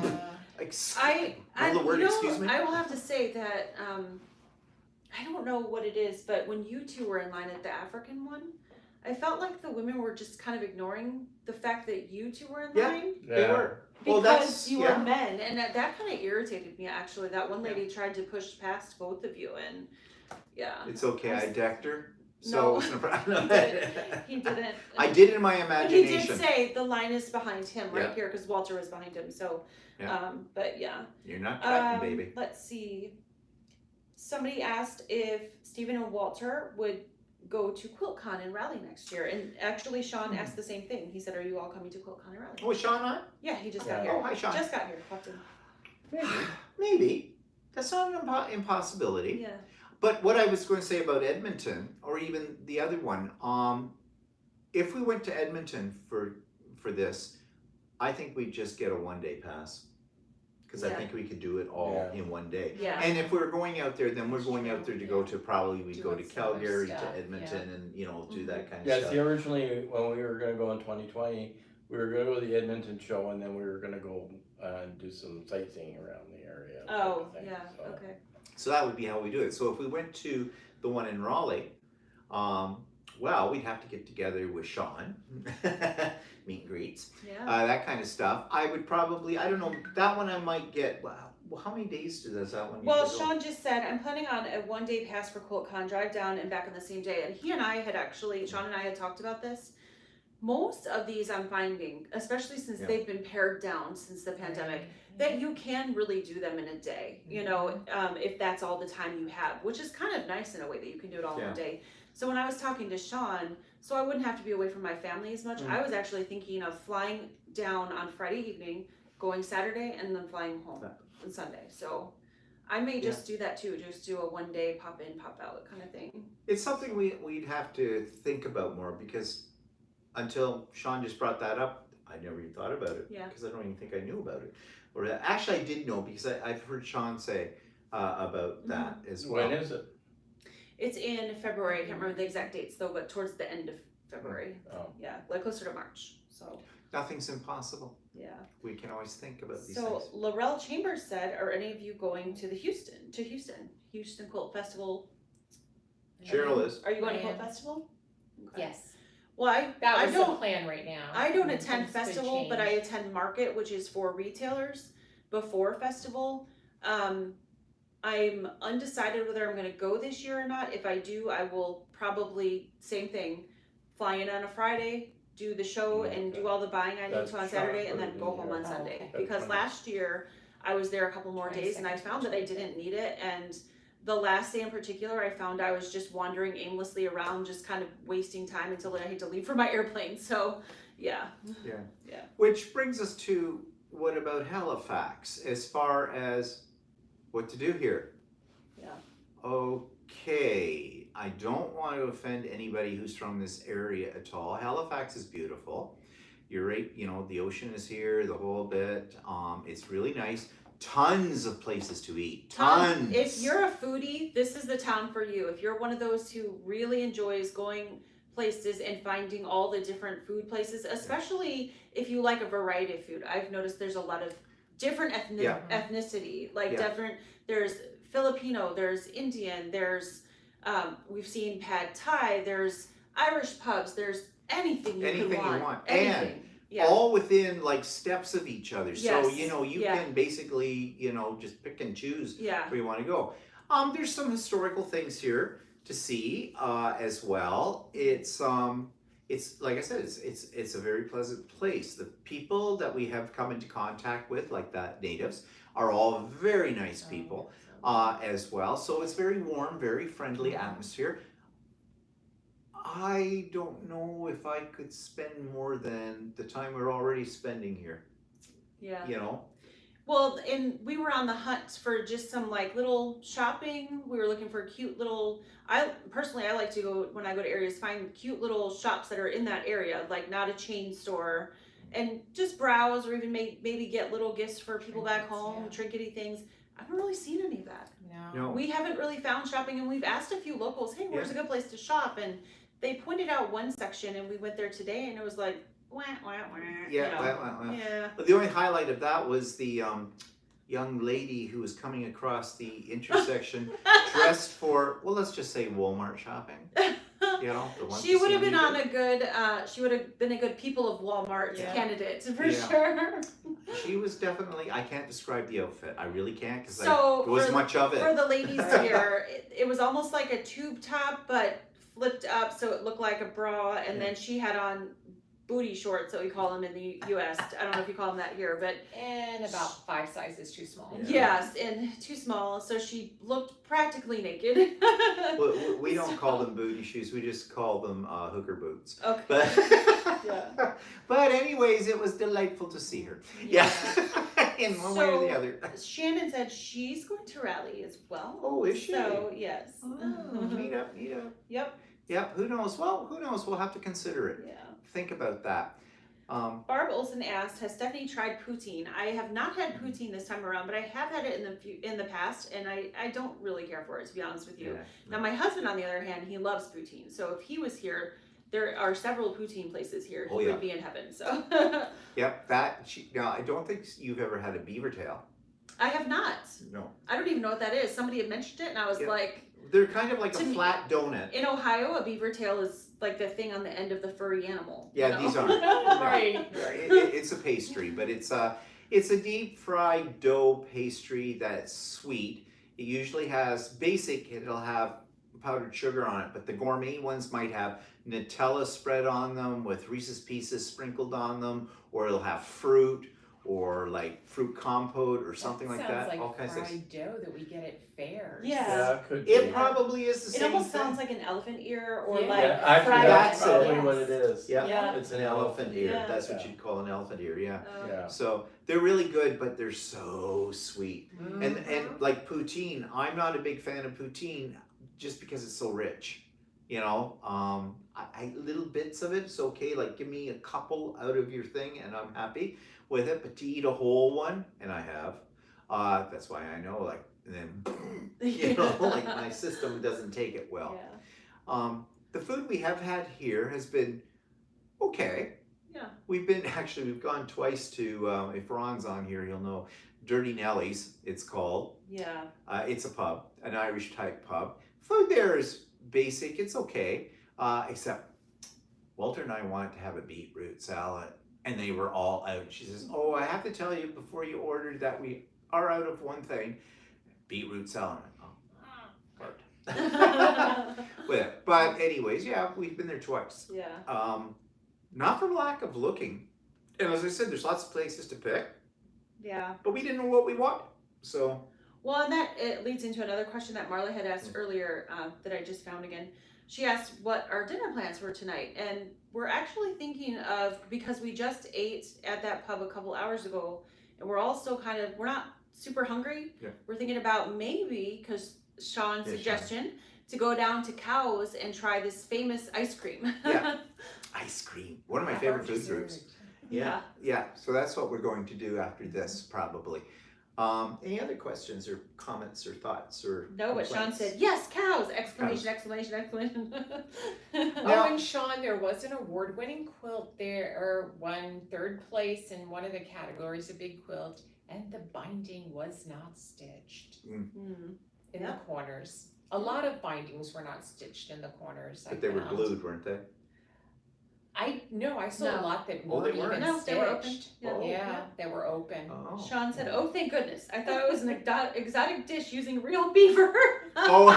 the word, you know, excuse me? I will have to say that I don't know what it is, but when you two were in line at the African one, I felt like the women were just kind of ignoring the fact that you two were in Yeah. line They were. because Well, that's, you yeah. were men, and that kind of irritated me actually. That one lady tried to push past both of you, and yeah. It's okay, I decked her. No. So it's no problem. He didn't. I did in my But he imagination. did say the line is behind him right Yeah. here because Walter was behind him. So, Yeah. but yeah. You're not cutting, baby. Let's see. Somebody asked if Stephen and Walter would go to QuiltCon in Raleigh next year, and actually Sean asked the same thing. He said, "Are you all coming to QuiltCon in Raleigh?" Oh, is Sean on? Yeah, he just got Yeah. here. Oh, hi, Sean. Just got here. Popped in. Maybe. That's not an impossibility. Yeah. But what I was going to say about Edmonton, or even the other one, if we went to Edmonton for this, I think we'd just get a 1-day pass. Because I Yeah. think we could do it all Yeah. in 1 day. Yeah. And if we're going out there, then we're That's going true, out there to go yeah. to probably we'd Do go to similar Calgary, stuff, to Edmonton, and do that kind of yeah, stuff. see, originally when we were going to go in 2020, we were going to go to the Edmonton show, and then we were going to go and do some sightseeing around the area. type Oh, of thing, yeah. so. Okay. So that would be how we do it. So if we went to the one in Raleigh, well, we'd have to get together with Sean, meet and greets, Yeah. that kind of stuff. I would probably, I don't know, that one I might get. Well, how many days does that one? Well, usually go? Sean just said, I'm planning on a 1-day pass for QuiltCon, drive down and back on the same day. And he and I had actually, Sean and I had talked about this. Most of these I'm finding, especially since Yeah. they've been pared down since the pandemic, that you can really do them in a day, you know, if that's all the time you have, which is kind of nice in a way that you can do it all in Yeah. a day. So when I was talking to Sean, so I wouldn't have to be away from my family as much, I was actually thinking of flying down on Friday evening, going Saturday, and then flying home on Sunday. So I may just do that too, just do a 1-day pop in, pop out kind of thing. It's something we'd have to think about more because until Sean just brought that up, I never even thought about it. Yeah. Because I don't even think I knew about it. Or actually, I did know because I've heard Sean say about that as well. When is it? It's in February. I can't remember the exact dates though, but towards the end of February. Oh. Yeah, like closer to March. So Nothing's impossible. Yeah. We can always think about these So things. Laurel Chambers said, are any of you going to the Houston Quilt Festival? Cheryl is. Are you going I to Quilt am. Festival? Okay. Yes, Well, that I was the don't plan right now. I don't Things attend could festival, but I change. attend market, which is for retailers before festival. I'm undecided whether I'm going to go this year or not. If I do, I will probably same thing, fly in on a Friday, do the show, and do all the buying I need That's to on Saturday, and then chocolate, go home on yeah. Sunday. Oh, okay. Because That's last year I was there a couple more days, and I 22nd, found that I didn't need it. And the last day in particular, I found I was just wandering aimlessly around, just kind of wasting time until I had to leave for my airplane. So, yeah. Which brings us to, what about Halifax as far as what to do here? Yeah. Okay, I don't want to offend anybody who's from this area at all. Halifax is beautiful. You're right, you know, the ocean is here, the whole bit. It's really nice. Tons of places to eat. Tons. If you're a foodie, this is the town for you. If you're one of those who really enjoys going places and finding all the different food places, especially if you like a variety of food. I've noticed there's a lot of different Yeah. ethnicity, like Yeah. different, there's Filipino, there's Indian, there's, we've seen pad Thai, there's Irish pubs, there's anything you Anything you can want. want. Anything. Yeah. All within like steps of each other. So, Yes. you know, you Yeah. can basically, you know, just pick and choose Yeah. where you want to go. There's some historical things here to see as well. It's like I said, it's a very pleasant place. The people that we have come into contact with, like the natives, are all very nice people as well. So it's very warm, very friendly atmosphere. I don't know if I could spend more than the time we're already spending here. Yeah. You know? Well, and we were on the hunt for just some like little shopping. We were looking for cute little, I like to go, when I go to areas, find cute little shops that are in that area, like not a chain store, and just browse, or even maybe get little gifts for people back Trinkets, home, trinkety things. I haven't really seen any of that. No. We haven't really found shopping, and we've asked a few locals, hey, where's a good place to shop? And they pointed out one section, and we went there today, and it was like, wah, wah, wah, Yeah, you know. well. Yeah. But the only highlight of that was the young lady who was coming across the intersection dressed for, well, let's just say Walmart shopping. You know, the ones She you would see have been YouTube. on a good, she would have been a good People of Walmart Yeah. candidate for Yeah. sure. She was definitely, I can't describe the outfit. I really can't because So there was for- much of For it. the ladies here, it was almost like a tube top, but flipped up so it looked like a bra, and then she had on booty shorts that we call them in the U.S. I don't know if you call them that here, but And about 5 sizes too small. yes, and too small, so she looked practically naked. We don't call them booty shoes. We just call them hooker boots. Okay. But, Yeah. but anyways, it was delightful to see her. Yeah. In one way or the So, other. Shannon said she's going to rally as well. Oh, is she? So yes. Oh, neat up. Yep. Yep. Who knows? Well, who knows? We'll have to consider it. Yeah. Think about that. Barb Olson asked, "Has Stephanie tried poutine?" I have not had poutine this time around, but I have had it in the past, and I don't really care for it, to be honest with you. Yeah. Now my husband, on the other hand, he loves poutine. So if he was here, there are several poutine places here. Oh, He yeah. would be in heaven. So Yep. Now, I don't think you've ever had a beaver tail. I have not. No. I don't even know what that is. Somebody had mentioned it, and I was Yeah. like, They're kind of like a To me- flat donut. in Ohio, a beaver tail is like the thing on the end of the furry animal. you Yeah, know? these aren't. No. Right. It's a pastry, but it's a deep fried dough pastry that's sweet. It usually has it'll have powdered sugar on it, but the gourmet ones might have Nutella spread on them with Reese's Pieces sprinkled on them, or it'll have fruit or like fruit compote or something like that. Sounds like All kinds of. fried dough that we get at fairs. Yeah. could It be. probably is the It same almost thing. sounds like an elephant ear or Yeah. like Yeah, actually, fried. that's That's it. probably what it is. Yeah. Yeah. It's an Elephant ear. Yeah. That's what Yeah. you'd call an elephant ear. Yeah. Yeah. So they're really good, but they're so sweet. And Mm-hmm. like poutine, I'm not a big fan of poutine just because it's so rich. You know, I little bits of it's okay. Like give me a couple out of your thing, and I'm happy with it. But to eat a whole one, and I have, that's why I know. Like and then, you know, like my system doesn't take it well. Yeah. The food we have had here has been okay. Yeah. We've gone twice to, if Ron's on here, he'll know, Dirty Nelly's, it's called. Yeah. It's a pub, an Irish type pub. Food there is basic, it's okay, except Walter and I wanted to have a beetroot salad, and they were all out. She says, oh, I have to tell you before you ordered that we are out of one thing, beetroot salad. But anyways, yeah, we've been there twice. Yeah. Not for lack of looking. And as I said, there's lots of places to pick, Yeah. but we didn't know what we wanted. So, Well, and that it leads into another question that Marla had asked earlier that I just found again. She asked what our dinner plans were tonight, and we're actually thinking of, because we just ate at that pub a couple hours ago, and we're all still kind of, we're not super hungry. Yeah. We're thinking about maybe, because Sean's Yeah, suggestion, to go down to Cow's and try this famous ice cream. Yeah. Ice cream, one of my favorite food groups. Yeah. Yeah, so that's what we're going to do after this, probably. Any other questions or comments or thoughts or No, but Sean complaints? said, yes, Cows! Exclamation, exclamation, exclamation. Oh, and Sean, there was an award-winning quilt there, or won 3rd place in one of the categories, a big quilt, and the binding was not stitched in Yeah. the corners. A lot of bindings were not stitched in the corners. But they were glued, weren't they? I saw No. a lot that Oh, they weren't weren't? even No, stitched. they were open. Yeah. Oh. Yeah, they were open. Oh. Sean said, oh, thank goodness. I thought it was an exotic dish using real beaver. Oh.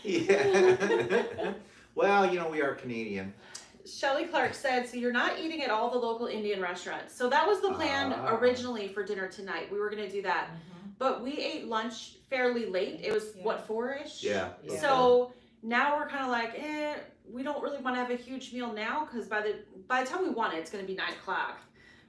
Yeah. Well, we are Canadian. Shelley Clark said, so you're not eating at all the local Indian restaurants. So that was the plan originally for dinner tonight. We were going to do that. But we ate lunch fairly late. It was, what, 4-ish? Yeah. Yeah. So now we're kind of like, we don't really want to have a huge meal now, because by the time we want it, it's going to be 9 o'clock.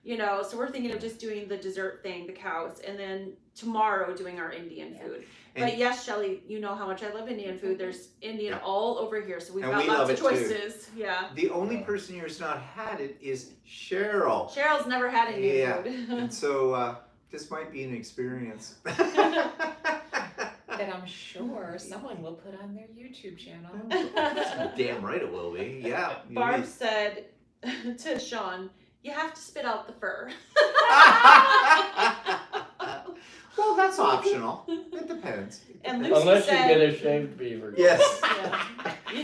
So we're thinking of just doing the dessert thing, the Cows, and then tomorrow doing our Indian food. But yes, Shelley, you know how much I love Indian food. There's Indian all over here, so we've And got we lots love of it too. choices. Yeah. The only person here who's not had it is Cheryl. Cheryl's never had Indian food. And so this might be an experience. That I'm sure someone will put on their YouTube channel. Damn right it will be. Yeah. Barb said to Sean, you have to spit out the fur. Well, that's optional. It depends. And Depends. Lucy Unless said- you get a shaved beaver. Yes. Yeah.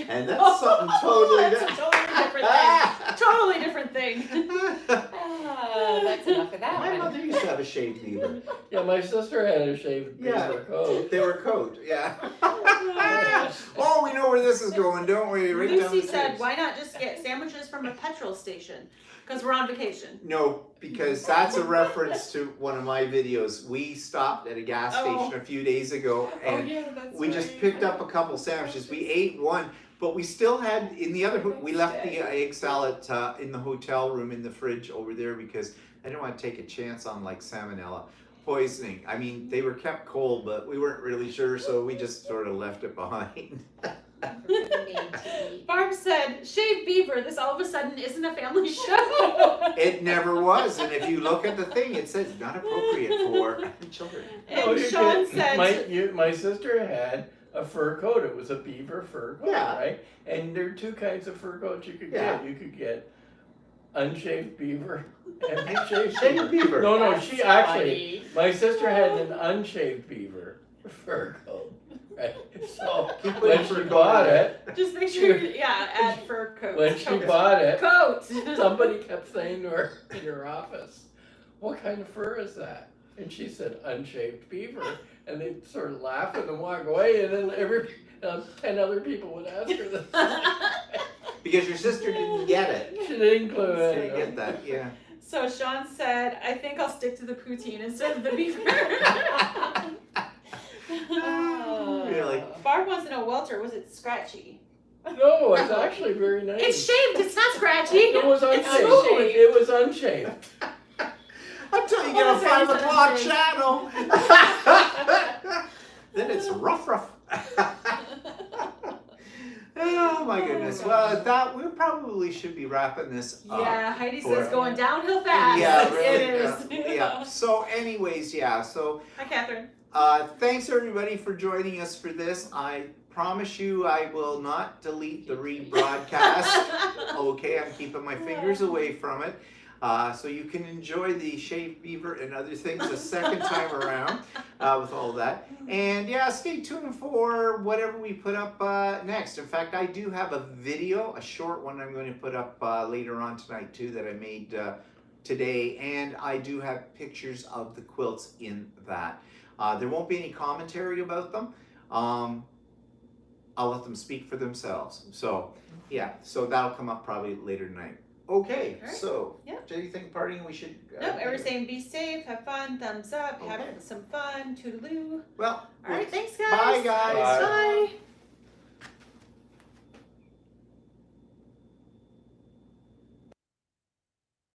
And that's something totally That's different. a totally different thing. Totally different thing. That's enough of that My one. mother used to have a shaved beaver. Yeah, my sister had a shaved Yeah. beaver coat. They were coat, yeah. Oh, we know where this is going, don't we? Right down Lucy the said, tubes. why not just get sandwiches from a petrol station? Because we're on vacation. No, because that's a reference to one of my videos. We stopped at a gas Oh. station a few days ago and yeah, that's we just picked up a couple sandwiches. We ate one, but we still had in the other. We left the egg salad in the hotel room in the fridge over there because I didn't want to take a chance on like salmonella poisoning. I mean, they were kept cold, but we weren't really sure, so we just sort of left it behind. Barb said, shaved beaver, this all of a sudden isn't a family show. It never was, and if you look at the thing, it says not appropriate for children. And you Sean get- said, my sister had a fur coat. It was a beaver fur coat, Yeah. right? And there are 2 kinds of fur coats you could Yeah. get. You could get unshaved beaver and shaved Shaved beaver. No, That's she actually, funny. my sister had an unshaved beaver fur coat, right? So Keep when putting she fur bought coat in. it, just make sure, add fur coat. when she bought it, Coat. somebody kept saying to her in her office, what kind of fur is that? And she said, unshaved beaver. And they'd sort of laugh and then walk away, and then 10 other people would ask her this. Because your sister didn't get it. She didn't include Didn't it. get that, yeah. So Sean said, I think I'll stick to the poutine instead of the beaver. Really? Barb wants to know, Walter, was it scratchy? No, it's actually very nice. It's shaved, it's not scratchy. It was It's unshaved. smooth. It was unshaved. Until you get a What is 5 that o'clock thing? shadow. Then it's rough. Oh my goodness. Well, at that, we probably should be wrapping this up. Yeah, Heidi for- says going downhill fast. Yeah, really. It is. Yeah. So anyways, yeah. So Hi, Catherine. thanks everybody for joining us for this. I promise you I will not delete the rebroadcast. Okay, I'm keeping my fingers away from it. So you can enjoy the shaved beaver and other things a second time around with all of that. And yeah, stay tuned for whatever we put up next. In fact, I do have a video, a short one I'm going to put up later on tonight too that I made today. And I do have pictures of the quilts in that. There won't be any commentary about them. I'll let them speak for themselves. So yeah, so that'll come up probably later tonight. Okay, All right. So Yeah. do you think partying we should? Nope, we're saying be safe, have fun, thumbs up, Okay. have some fun, toodaloo. Well, All right, thanks guys. bye guys. Bye. Bye.